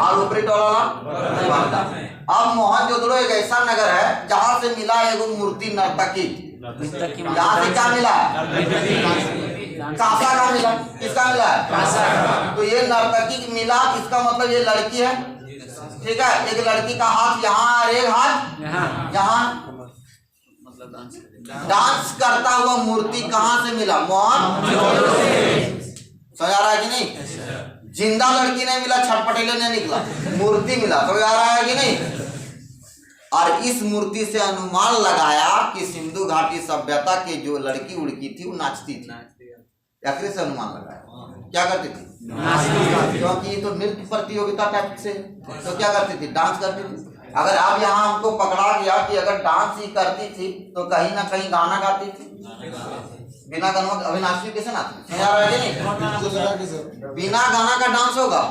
और ऊपरी टोला पर्दा। अब मोहनजोदड़ो एक ऐसा नगर है जहाँ से मिला एगो मूर्ति नर्तकी। यहाँ से क्या मिला? कासा का मिला। किसका मिला है? तो ये नर्तकी मिला, इसका मतलब ये लड़की है। ठीक है? एक लड़की का हाथ यहाँ और एक हाथ यहाँ, डांस करता हुआ मूर्ति कहाँ से मिला? मोहनजोदड़ो से। समझ आ रहा है कि नहीं? जिंदा लड़की नहीं मिला, छटपटेले नहीं निकला, मूर्ति मिला। समझ आ रहा है कि नहीं? और इस मूर्ति से अनुमान लगाया कि सिंधु घाटी सभ्यता के जो लड़की उड़की थी वो नाचती थी। आखिर से अनुमान लगाया क्या करती थी? क्योंकि ये तो नृत्य प्रतियोगिता टाइप से, तो क्या करती थी? डांस करती थी। अगर आप यहाँ हमको पकड़ा गया कि अगर डांस ही करती थी तो कहीं ना कहीं गाना गाती थी। बिना गाना अविनाशी कैसे नाचती? बिना गाना का डांस होगा?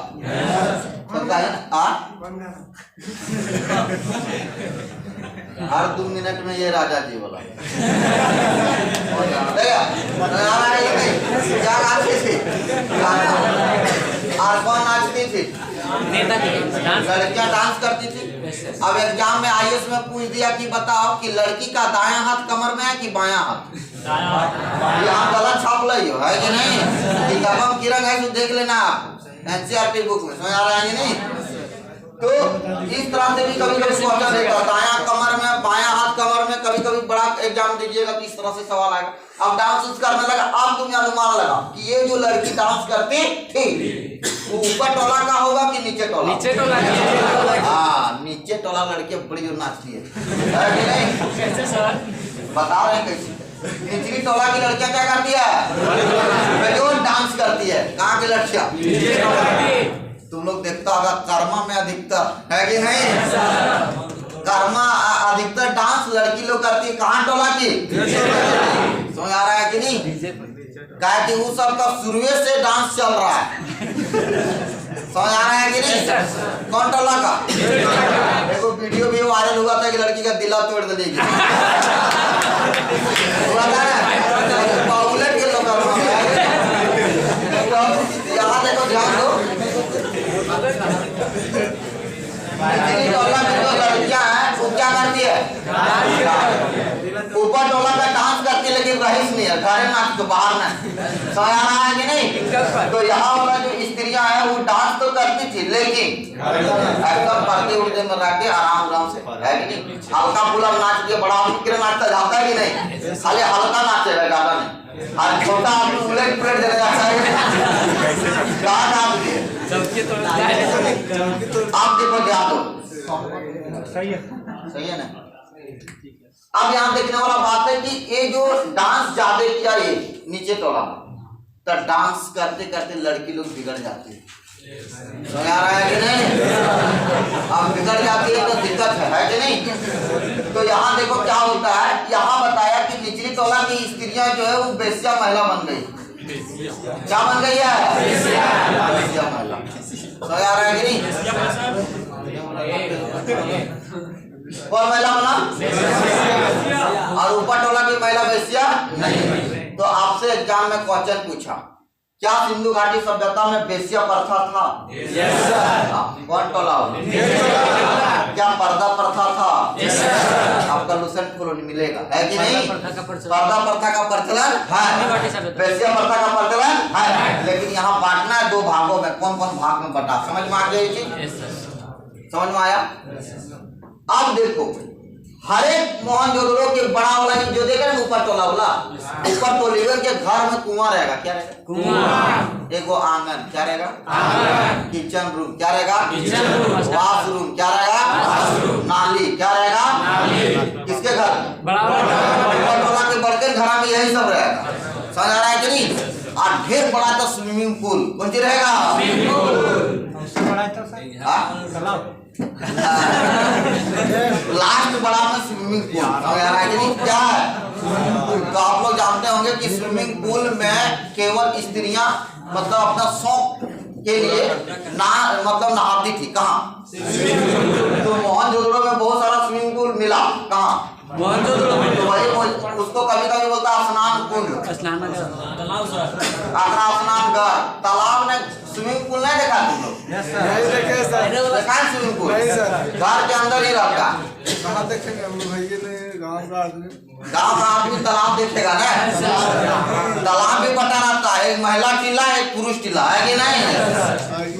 हर 2 मिनट में ये राजा जी बोला क्या गाती थी? और कौन नाचती थी? लड़कियां डांस करती थी। अब एग्जाम में IAS में पूछ दिया कि बताओ कि लड़की का दायां हाथ कमर में है कि बायां हाथ? यहाँ गलत छाप ली हो, है कि नहीं? किताबों किरण है तो देख लेना आप NCERT बुक में। समझ आ रहा है कि नहीं? तो इस तरह से भी कभी कभी क्वेश्चन देता है, दायां कमर में बायां हाथ कमर में, कभी कभी बड़ा एग्जाम दीजिएगा तो इस तरह से सवाल आएगा। अब डांस करने लगा, अब तुम अनुमान लगा कि ये जो लड़की डांस करती थी वो ऊपर टोला का होगा कि नीचे टोला? नीचे टोला। हाँ, नीचे टोला लड़की बड़ी जोर नाचती है कि नहीं? कैसे सर? बता रहे हैं कैसे। निचली टोला की लड़कियां क्या करती है? जो डांस करती है। कहाँ की लड़कियां? तुम लोग देखता होगा कर्मा में अधिकतर है कि नहीं? कर्मा अधिकतर डांस लड़की लोग करती है। कहाँ टोला की? समझ आ रहा है कि नहीं? क्या कि वो सब का शुरुए से डांस चल रहा है। समझ आ रहा है कि नहीं? कौन टोला का? देखो वीडियो भी वायरल हुआ था कि लड़की का दिला तोड़ देगी। उलट के लोग यहाँ देखो, ध्यान दो। टोला में जो लड़कियां हैं वो क्या करती है? ऊपर टोला पे डांस करती है, लेकिन रहीस नहीं है, घरे नाच तो बाहर नहीं। समझ आ रहा है कि नहीं? तो यहाँ वाला जो स्त्रियां हैं वो डांस तो करती थी, लेकिन एकदम पर्दे उड़ते में रह के आराम से, है कि नहीं? हल्का फुल्का नाच दिया, बड़ा फिक्र नाचता जाता है कि नहीं? खाली हल्का नाचेगा, ज्यादा नहीं। और छोटा आदमी उलट पुलट देने जाता है। आप देखो, ध्यान दो। सही है ना? अब यहाँ देखने वाला बात है कि ये जो डांस ज्यादा किया ये नीचे टोला, तो डांस करते करते लड़की लोग बिगड़ जाती है। समझ आ रहा है कि नहीं? अब बिगड़ जाती है तो दिक्कत है कि नहीं? तो यहाँ देखो क्या होता है, यहाँ बताया कि निचली टोला की स्त्रियां जो है वो बेश्या महिला बन गई। क्या बन गई है? बेश्या महिला। समझ आ रहा है कि नहीं? कौन महिला बना? और ऊपर टोला की महिला बेश्या नहीं। तो आपसे एग्जाम में क्वेश्चन पूछा, क्या सिंधु घाटी सभ्यता में बेश्या प्रथा था? कौन टोला? क्या पर्दा प्रथा था? आपका लूसेंट कॉलोनी मिलेगा, है कि नहीं? पर्दा प्रथा का प्रचलन है, बेश्या प्रथा का प्रचलन है, लेकिन यहाँ बांटना है दो भागों में। कौन कौन भाग में बटा? समझ में आ गई? समझ में आया? अब देखो, हर एक मोहनजोदड़ो के बड़ा वाला जो देख रहे हैं ऊपर टोला वाला, ऊपर टोलीवर के घर में कुआं रहेगा। क्या रहेगा? कुआं। एगो आंगन, क्या रहेगा? आंगन। किचन रूम, क्या रहेगा? Kitchen room. वॉशरूम, क्या रहेगा? नाली, क्या रहेगा? नाली। किसके घर? ऊपर टोला के बड़के घर में यही सब रहेगा। समझ आ रहा है कि नहीं? और ढेर बड़ा तो स्विमिंग पूल कौन सी रहेगा? Swimming pool. लास्ट बड़ा में स्विमिंग पूल। क्या है? तो आप लोग जानते होंगे कि स्विमिंग पूल में केवल स्त्रियां मतलब अपना शौक के लिए मतलब नहाती थी। कहाँ? तो मोहनजोदड़ो में बहुत सारा स्विमिंग पूल मिला। कहाँ? मोहनजोदड़ो में। तो वही उसको कभी कभी बोलता है स्नान कुंड, स्नान घर। तालाब में स्विमिंग पूल नहीं देखा तुम लोग? देखा है स्विमिंग पूल? घर के अंदर ही रहता। कहाँ देखेंगे हम लोग? गाँव का आदमी, गाँव का आदमी तालाब देखेगा ना? तालाब भी पता रहता है, एक महिला टीला एक पुरुष टीला, है कि नहीं?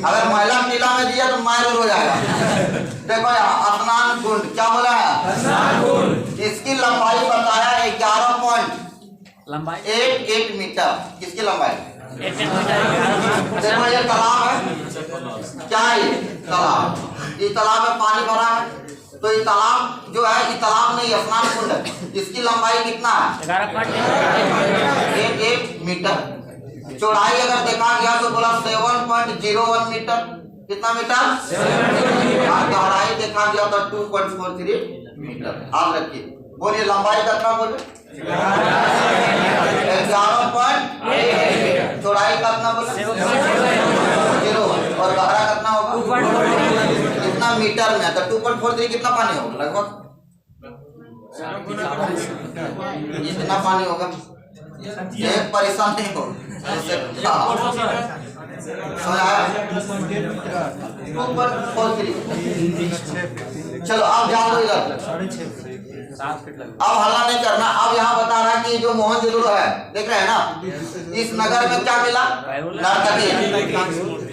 अगर महिला टीला में दिया तो मार हो जाएगा। देखो यहाँ स्नान कुंड, क्या बोला है? इसकी लंबाई बताया 11 पॉइंट 1 मीटर। किसकी लंबाई? देखो ये तालाब है, क्या है ये? तालाब। इस तालाब में पानी भरा है, तो ये तालाब जो है, ये तालाब नहीं स्नान कुंड है। इसकी लंबाई कितना है? 1 मीटर। चौड़ाई अगर देखा गया तो बोला 7.01 मीटर। कितना मीटर? और गहराई देखा गया तो 2.43 मीटर। आप रखिए, बोलिए लंबाई कितना? बोले 11.1। चौड़ाई कितना? बोले 0। और गहरा कितना होगा? कितना मीटर में? तो 2.43 कितना पानी होगा? लगभग इतना पानी होगा। एक परेशान नहीं हो। चलो अब जान दो इधर। अब हल्ला नहीं करना। अब यहाँ बता रहा है कि जो मोहनजोदड़ो है, देख रहे हैं ना, इस नगर में क्या मिला? नर्तकी।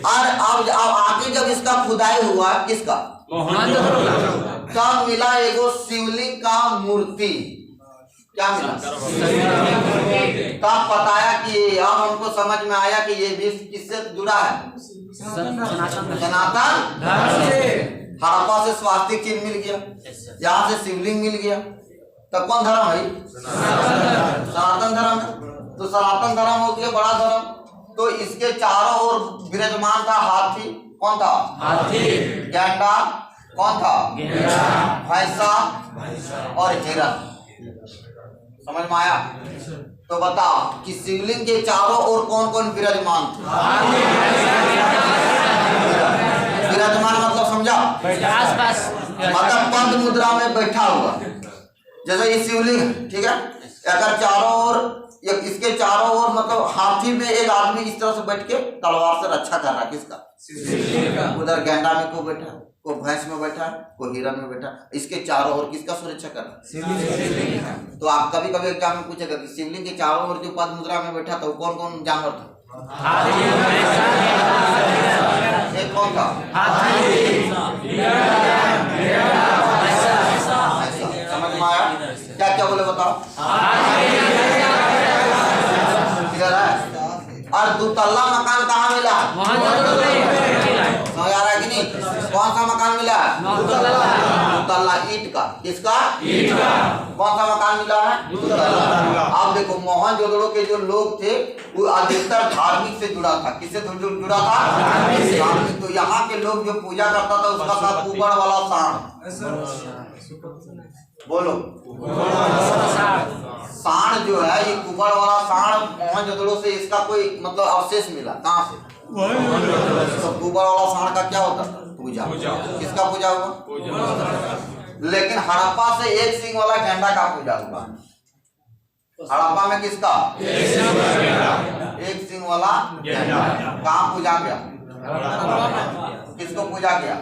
और अब आगे जब इसका खुदाई हुआ, किसका? तब मिला एगो शिवलिंग का मूर्ति। क्या मिला? तब बताया कि अब हमको समझ में आया कि ये भी किससे जुड़ा है? सनातन। हड़प्पा से स्वास्तिक चिन्ह मिल गया, यहाँ से शिवलिंग मिल गया, तब कौन धर्म है? सनातन धर्म है। तो सनातन धर्म हो गया बड़ा धर्म। तो इसके चारों ओर विराजमान था हाथी। कौन था? हाथी। गैंडा। कौन था? भैंसा और हिरन। समझ में आया? तो बताओ कि शिवलिंग के चारों ओर कौन कौन विराजमान था? विराजमान मतलब समझा? मतलब पद्म मुद्रा में बैठा हुआ। जैसे ये शिवलिंग, ठीक है, अगर चारों ओर, इसके चारों ओर मतलब हाथी में एक आदमी इस तरह से बैठ के तलवार से रक्षा कर रहा है। किसका? उधर गैंडा में को बैठा, को भैंस में बैठा, को हिरन में बैठा। इसके चारों ओर किसका सुरक्षा कर रहा है? तो आप कभी कभी एग्जाम में पूछेगा कि शिवलिंग के चारों ओर जो पद्म मुद्रा में बैठा था वो कौन कौन जानवर था? एक कौन था? समझ में आया? क्या क्या बोले बताओ? इधर है। और दुतल्ला मकान कहाँ मिला? समझ आ रहा है कि नहीं? कौन सा मकान मिला? दुतल्ला ईंट का। किसका? ईंट का। कौन सा मकान मिला है? दुतल्ला। अब देखो मोहनजोदड़ो के जो लोग थे वो अधिकतर धार्मिक से जुड़ा था। किससे जुड़ा था? धार्मिक। तो यहाँ के लोग जो पूजा करता था उसका था कुबड़ वाला सांड। बोलो। सांड जो है, ये कुबड़ वाला सांड मोहनजोदड़ो से इसका कोई मतलब अवशेष मिला। कहाँ से? तो कुबड़ वाला सांड का क्या होता? पूजा। किसका पूजा हुआ? लेकिन हड़प्पा से एक सिंग वाला गैंडा का पूजा हुआ। हड़प्पा में किसका? एक सिंग वाला गैंडा। कहाँ पूजा गया? किसको पूजा किया?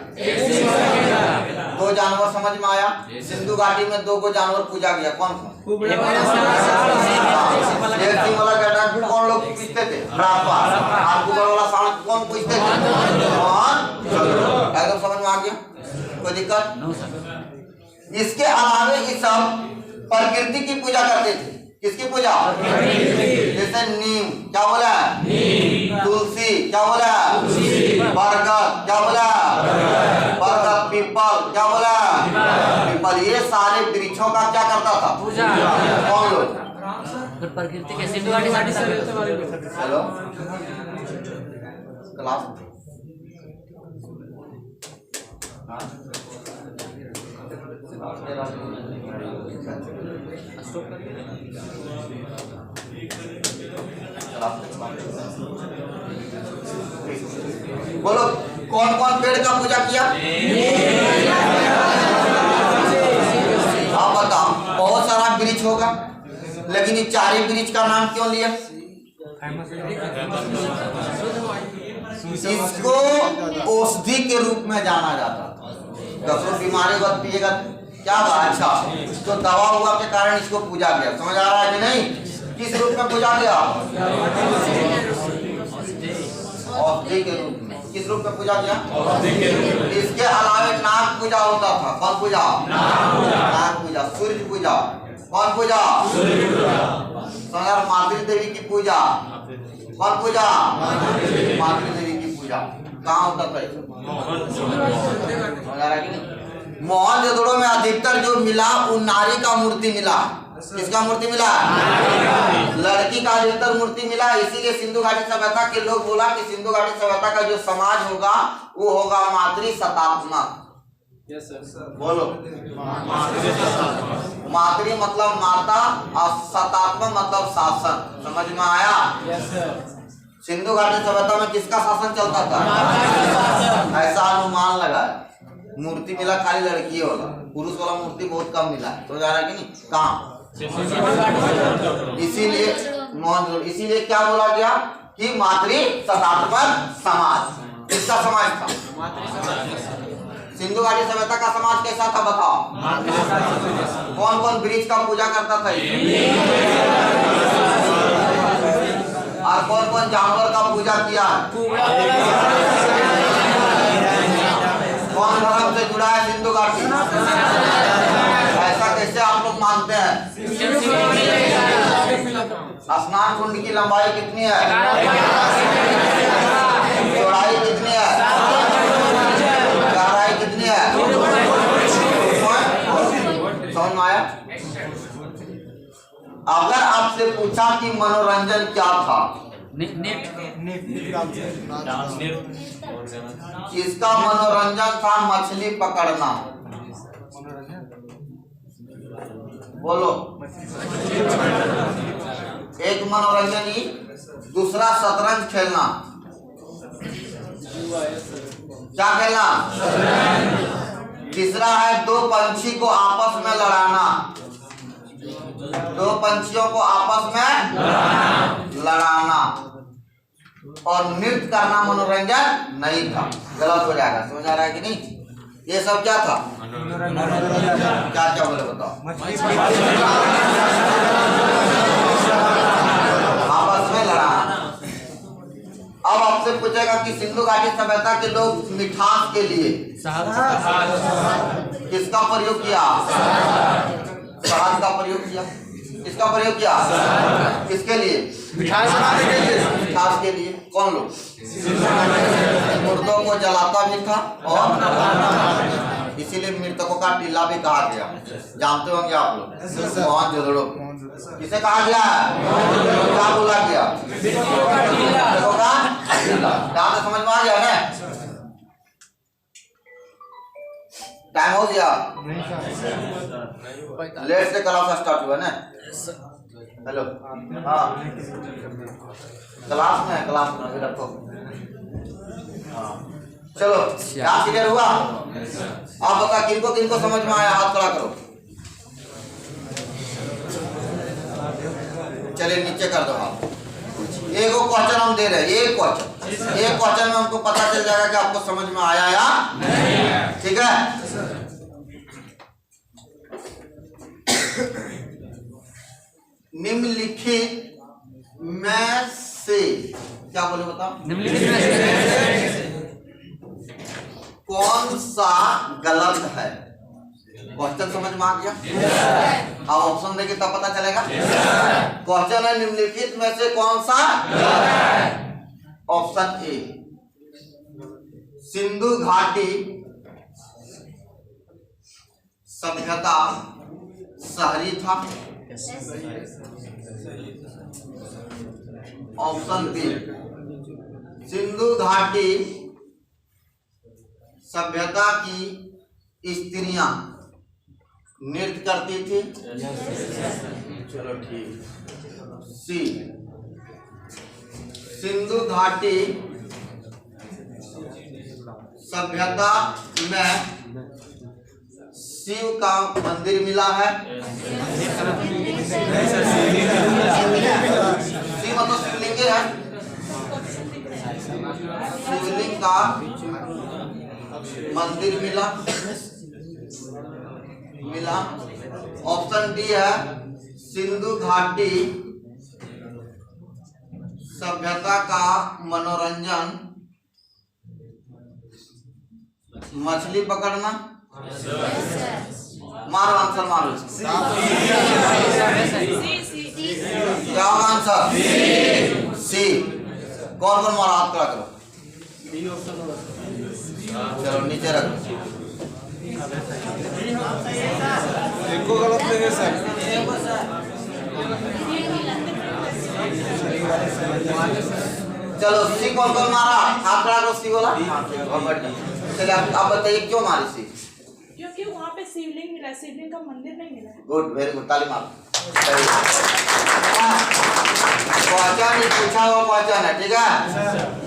दो जानवर। समझ में आया? सिंधु घाटी में दो जानवर पूजा किया। कौन कौन? एक सिंग वाला गैंडा कौन लोग पूजते थे? हड़प्पा। और कुबड़ वाला सांड कौन पूजते थे? एकदम समझ में आ गया? कोई दिक्कत? इसके अलावे ये सब प्रकृति की पूजा करते थे। किसकी पूजा? जैसे नीम, क्या बोला? तुलसी, क्या बोला? बरगद, क्या बोला? बरगद। पीपल, क्या बोला? पीपल। ये सारे वृक्षों का क्या करता था? पूजा। कौन लोग? प्रकृति के सिंधु घाटी हेलो क्लास। बोलो कौन कौन पेड़ का पूजा किया? आप बताओ। बहुत सारा वृक्ष होगा, लेकिन ये चार ही वृक्ष का नाम क्यों लिया? इसको औषधि के रूप में जाना जाता था। डॉक्टर बीमारी का पिएगा क्या बात? अच्छा, तो दवा हुआ के कारण इसको पूजा किया। समझ आ रहा है कि नहीं? किस रूप में पूजा किया? औषधि के रूप में। किस रूप में पूजा किया? इसके अलावा नाग पूजा होता था। कौन पूजा? नाग पूजा। सूर्य पूजा। कौन पूजा? मातृ देवी की पूजा। कौन पूजा? मातृ देवी की पूजा। कहाँ होता था? मोहनजोदड़ो में अधिकतर जो मिला वो नारी का मूर्ति मिला। किसका मूर्ति मिला? लड़की का अधिकतर मूर्ति मिला। इसीलिए सिंधु घाटी सभ्यता के लोग बोला कि सिंधु घाटी सभ्यता का जो समाज होगा वो होगा मातृ सतात्मक। बोलो। मातृ मतलब माता और सतात्मक मतलब शासन। समझ में आया? सिंधु घाटी सभ्यता में किसका शासन चलता था? ऐसा अनुमान लगा। मूर्ति मिला खाली लड़की वाला, पुरुष वाला मूर्ति बहुत कम मिला। तो जा रहा है कि नहीं? कहाँ? इसीलिए क्या बोला गया कि मातृ सतात्मक समाज। किसका समाज था? सिंधु घाटी सभ्यता का समाज कैसा था बताओ? कौन कौन वृक्ष का पूजा करता था? और कौन कौन जानवर का पूजा किया है? कौन धर्म से जुड़ा की? ऐसा कैसे आप लोग मानते हैं? स्नान कुंड की लंबाई कितनी है? चौड़ाई कितनी है? गहराई कितनी है? समझ में आया? अगर आपसे पूछा कि मनोरंजन क्या था, इसका मनोरंजन था मछली पकड़ना। बोलो। एक मनोरंजन ही, दूसरा शतरंज खेलना। क्या खेलना? तीसरा है दो पंछी को आपस में लड़ाना। दो पंछियों को आपस में लड़ाना। और नृत्य करना मनोरंजन नहीं था, गलत हो जाएगा। समझ आ रहा है कि नहीं? ये सब क्या था? क्या क्या बोले बताओ? आपस में लड़ाना। अब आपसे पूछेगा कि सिंधु घाटी सभ्यता के लोग मिठास के लिए किसका प्रयोग किया? शहद का प्रयोग किया। किसका प्रयोग किया? किसके लिए? मिठास बनाने के लिए। मिठास के लिए। कौन लोग? मुर्दों को जलाता भी था और इसीलिए मृतकों का टीला भी कहा गया। जानते होंगे आप लोग, मोहन जोदड़ो किसे कहा गया? क्या बोला गया? मृतकों का टीला। यहाँ से समझ में आ गया ना? टाइम हो गया? लेट से क्लास स्टार्ट हुआ ना? हेलो, हाँ क्लास में है, क्लास में अभी रखो। हाँ चलो, क्या क्लियर हुआ? आप बता किनको किनको समझ में आया? हाथ खड़ा करो। चलिए नीचे कर दो हाथ। एक क्वेश्चन हम दे रहे हैं, एक क्वेश्चन में हमको पता चल जाएगा कि आपको समझ में आया या नहीं। ठीक है? निम्नलिखित में से क्या बोले बताओ? कौन सा गलत है? क्वेश्चन समझ में आ गया? अब ऑप्शन देंगे तब पता चलेगा। क्वेश्चन है निम्नलिखित में से कौन सा? ऑप्शन ए, सिंधु घाटी सभ्यता शहरी था। ऑप्शन बी, सिंधु घाटी सभ्यता की स्त्रियां नृत्य करती थी। चलो ठीक। सी, सिंधु घाटी सभ्यता में शिव का मंदिर मिला है। शिव मतलब शिवलिंग है। शिवलिंग का मंदिर मिला। ऑप्शन डी है, सिंधु घाटी सभ्यता का मनोरंजन मछली पकड़ना। मारो आंसर, मारो। क्या आंसर? सी। कौन कौन मारा? हाथ खड़ा करो। चलो नीचे रखो। एक को गलत लेंगे सर। चलो सी कौन कौन मारा? हाथ खड़ा करो। सी बोला। चलिए आप बताइए क्यों मारी सी? क्योंकि वहाँ पे शिवलिंग मिला, शिवलिंग का मंदिर नहीं मिला। गुड, वेरी गुड, ताली मारो। क्वेश्चन पूछा हुआ क्वेश्चन है, ठीक है?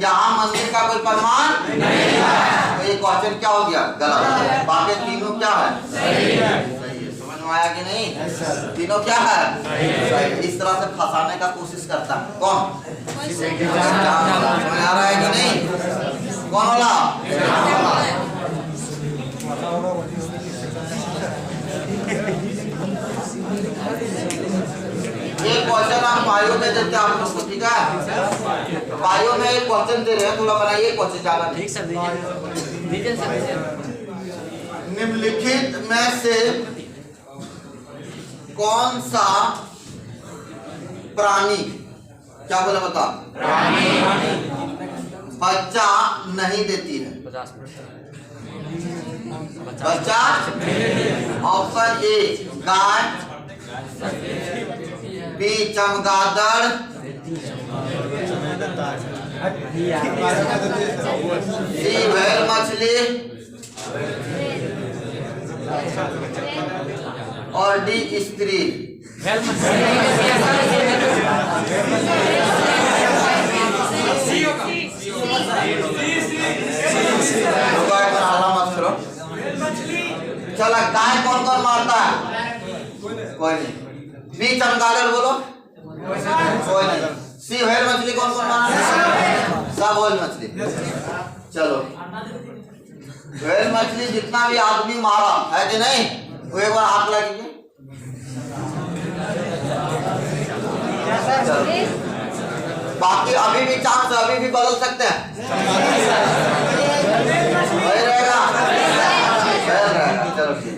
यहाँ मंदिर का कोई प्रमाण नहीं है, तो ये क्वेश्चन क्या हो गया? गलत। बाकी तीनों क्या है? सही है। समझ में आया कि नहीं? तीनों क्या है? सही। इस तरह से फंसाने का कोशिश करता है कौन? समझ आ रहा है कि नहीं? कौन वाला? एक क्वेश्चन हम बायो में देते हैं आप लोग को, ठीक है? बायो में एक क्वेश्चन दे रहे हैं, थोड़ा बनाइए क्वेश्चन ज्यादा। ठीक सर, दीजिए सर। निम्नलिखित में से कौन सा प्राणी, क्या बोला बता, बच्चा नहीं देती है? बच्चा ऑप्शन ए गाय, बी चमगादड़, सी व्हेल मछली और डी स्त्री। मत करो। चला गाय कौन कौन मारता है? कोई नहीं। बी चमगादड़ बोलो, कोई नहीं। सी व्हेल मछली कौन कौन मारता है? सब व्हेल मछली। चलो व्हेल मछली जितना भी आदमी मारा है कि नहीं, वो एक बार हाथ लगेंगे। बाकी अभी भी चांस, अभी भी बदल सकते हैं। वही रहेगा, चलो ठीक।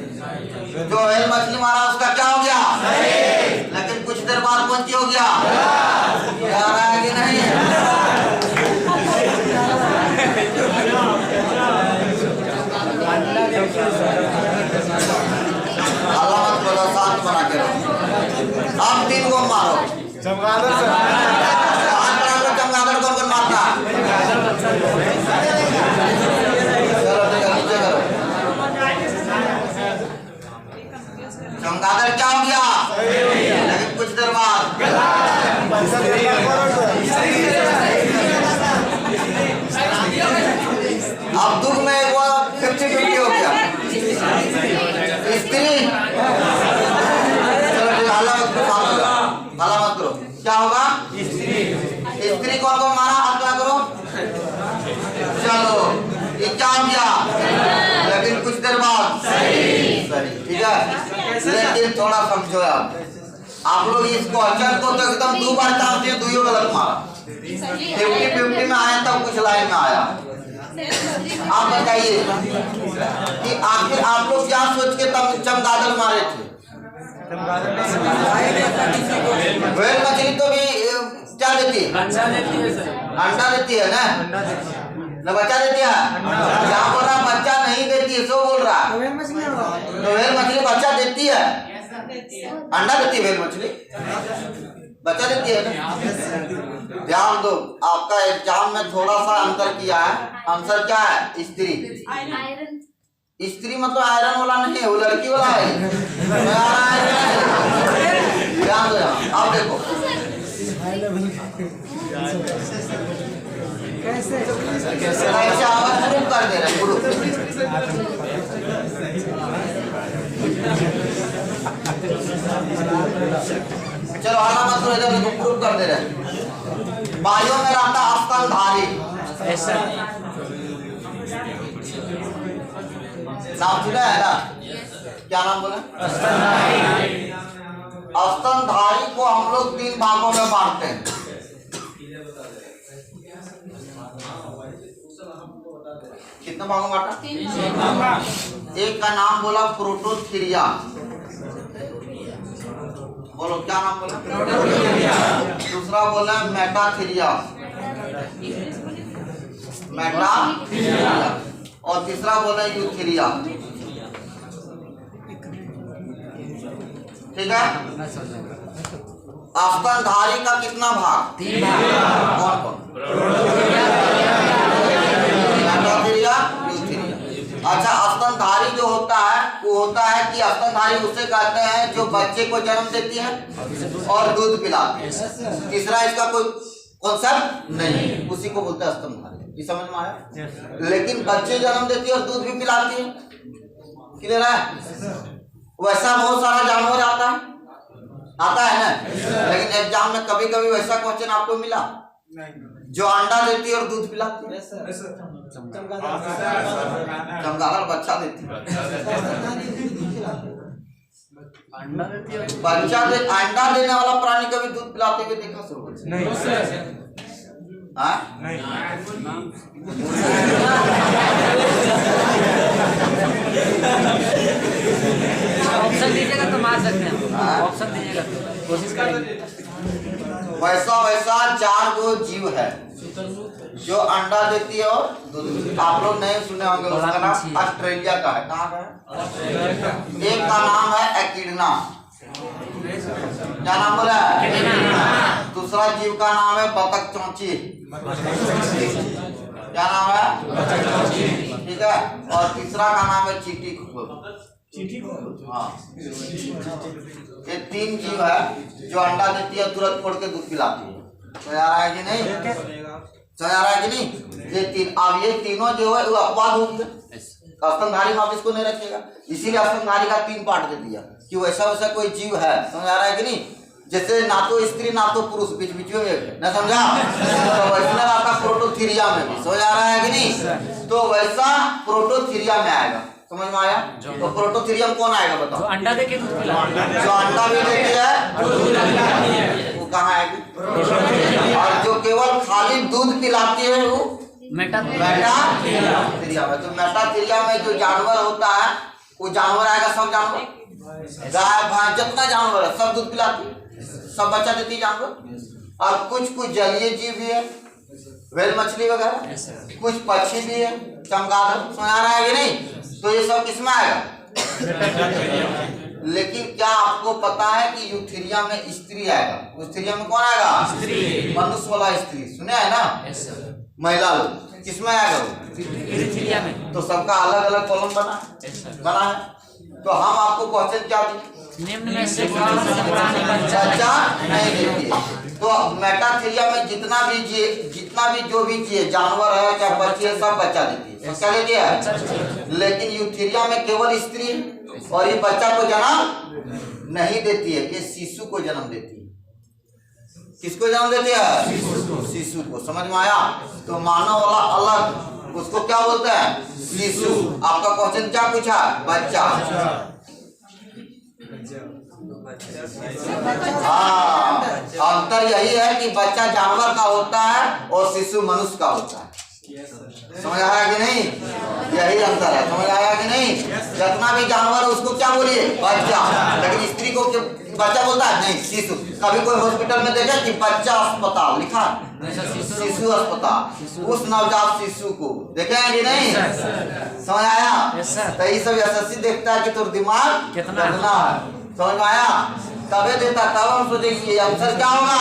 जो व्हेल मछली मारा उसका क्या हो गया? लेकिन कुछ देर बाद कौन सी हो गया? क्या रहा है कि नहीं? अलामत बोलो, शांत बना के रहो। अब 3 को मारो। चमगादड़ से चमगादड़ कौन कौन मारता है? चलो ठीक है, नीचे करो। चमगादड़ क्या हो गया? लेकिन कुछ देर बाद अब दुख में एक बार 50-50 हो गया। स्त्री, चलो ठीक, हल्ला मत करो। क्या होगा? स्त्री कौन कौन मारा? हल्ला करो। चलो ये क्या हो गया? लेकिन कुछ देर बाद सही, ठीक है। लेकिन थोड़ा समझो आप लोग इस क्वेश्चन को तो एकदम 2 बार चांस दिए, 2 गलत मारा। 50-50 में आया तब कुछ लाइन में आया। आप बताइए कि आखिर आप लोग क्या सोच के तब चमगादड़ मारे थे? व्हेल मछली तो भी क्या देती है? अंडा देती है ना, बच्चा देती है। क्या बोल रहा? बच्चा नहीं देती है, सो बोल रहा। तो व्हेल मछली बच्चा देती है, अंडा देती है। व्हेल मछली बच्चा देती है ना। ध्यान दो, आपका एग्जाम में थोड़ा सा अंतर किया है। आंसर क्या है? स्त्री। स्त्री मतलब आयरन वाला नहीं है, वो लड़की वाला है। ध्यान दो, आप देखो कैसे आवाज प्रूफ कर दे रहे हैं। चलो आना मत करो, इधर देखो प्रूफ कर दे रहे हैं। वायु में रहता स्तनधारी, नाम सुना है ना? क्या नाम बोला? स्तनधारी को हम लोग 3 भागों में बांटते हैं। कितने भागों में बांटा? 3। एक का नाम बोला प्रोटोथीरिया, बोलो क्या नाम बोला? दूसरा बोला मेटाथीरिया, और तीसरा बोला यूथीरिया। ठीक है। स्तनधारी का कितना भाग? 3 भाग। कौन कौन? Metatheria, Eutheria. अच्छा, स्तनधारी जो होता है वो होता है कि स्तनधारी उसे कहते हैं जो बच्चे को जन्म देती है और दूध पिलाती है। तीसरा इसका कोई कॉन्सेप्ट नहीं, उसी को बोलते हैं स्तनधारी। ये समझ में आया? लेकिन बच्चे जन्म देती है और दूध भी पिलाती है। क्लियर है? वैसा बहुत सारा जानवर आता है ना, लेकिन एग्जाम में कभी कभी वैसा क्वेश्चन आपको मिला जो अंडा देती है और दूध पिलाती है? चमगादड़ बच्चा देती है। अंडा देने वाला प्राणी कभी दूध पिलाते हुए देखा? नहीं। हाँ? ऑप्शन दीजिएगा तो मार सकते हैं हाँ? हम। ऑप्शन दीजिएगा तो कोशिश करेंगे। वैसा वैसा 4 गो जीव है जो अंडा देती है और दूध देती है। आप लोग नहीं सुने होंगे, उसका नाम ऑस्ट्रेलिया का है। कहाँ का है? एक का नाम है एकिडना, क्या नाम बोला है? दूसरा जीव का नाम है बतख चौंची, क्या नाम है? ठीक है। और तीसरा का नाम है चींटी खुर। हाँ, ये 3 जीव है जो अंडा देती है, तुरंत फोड़ के दूध पिलाती है। तो यार है कि नहीं? समझ आ रहा है कि नहीं? ये 3, अब ये तीनों जो है वो अपवाद होंगे। स्तनधारी में आप इसको नहीं रखिएगा, इसीलिए स्तनधारी का 3 पार्ट दे दिया कि वैसा वैसा कोई जीव है। समझ आ रहा है कि नहीं? जैसे ना तो स्त्री ना तो पुरुष, बीच बीच में ना, समझा? तो वैसा आपका प्रोटोथीरिया में भी, समझ आ रहा है कि नहीं? तो वैसा प्रोटोथीरिया में आएगा। समझ में आया? तो प्रोटोथीरियम कौन आएगा बताओ? जो अंडा दे के दूध पिलाती जो अंडा भी देती है वो कहाँ आएगी? और जो केवल खाली दूध पिलाती है वो मेटाथीरिया में। तो मेटाथीरिया में जो जानवर होता है वो जानवर आएगा, सब जानवर, गाय भैंस जितना जानवर है सब दूध पिलाती है, सब बच्चा देती है जानवर। और कुछ कुछ जलीय जीव भी है, व्हेल मछली वगैरह, कुछ पक्षी भी है, चमगादड़। समझ आ रहा है कि नहीं? तो ये सब किसमें आएगा? लेकिन क्या आपको पता है कि यूथीरिया में स्त्री आएगा? यूथीरिया में कौन आएगा? मनुष्य वाला स्त्री, सुने है ना? महिला लोग किसमें आएगा वो? में। तो सबका अलग अलग कॉलम बना है। तो हम आपको क्वेश्चन क्या दिए? निम्न में से कौन सा प्राणी बच्चा नहीं देती है। तो मेटाथीरिया में जितना भी जो भी चीज जानवर है चाहे पक्षी है सब बच्चा देती है, क्या देती है? लेकिन यूथीरिया में केवल स्त्री और ये बच्चा को जन्म नहीं देती है, ये शिशु को जन्म देती है। किसको जन्म देती है? शिशु को। समझ में आया? तो मानव वाला अलग, उसको क्या बोलते हैं? शिशु। आपका क्वेश्चन क्या पूछा? बच्चा। हाँ, अंतर यही है कि बच्चा जानवर का होता है और शिशु मनुष्य का होता है। समझ आया कि नहीं? यही अंतर है। समझ आया कि नहीं? जितना भी जानवर है उसको क्या बोलिए? बच्चा। लेकिन स्त्री को बच्चा बोलता है? नहीं, शिशु। कभी कोई हॉस्पिटल में देखा कि बच्चा अस्पताल लिखा? शिशु अस्पताल। उस नवजात शिशु को देखे हैं कि नहीं? समझ आया? तो ये सब एसएससी देखता है कि तोर दिमाग कितना है। समझ में आया? तबे देता, तब हम सोचेंगे ये आंसर क्या होगा?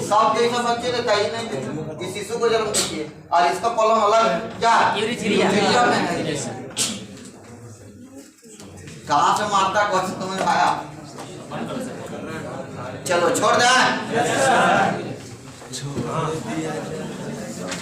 सब जैसा बच्चे देता ही नहीं देता, कि शिशु को जन्म दीजिए। और इसका कॉलम अलग क्या? यूथीरिया में है। कहाँ से मारता क्वेश्चन समझ में आया? चलो छोड़ दें।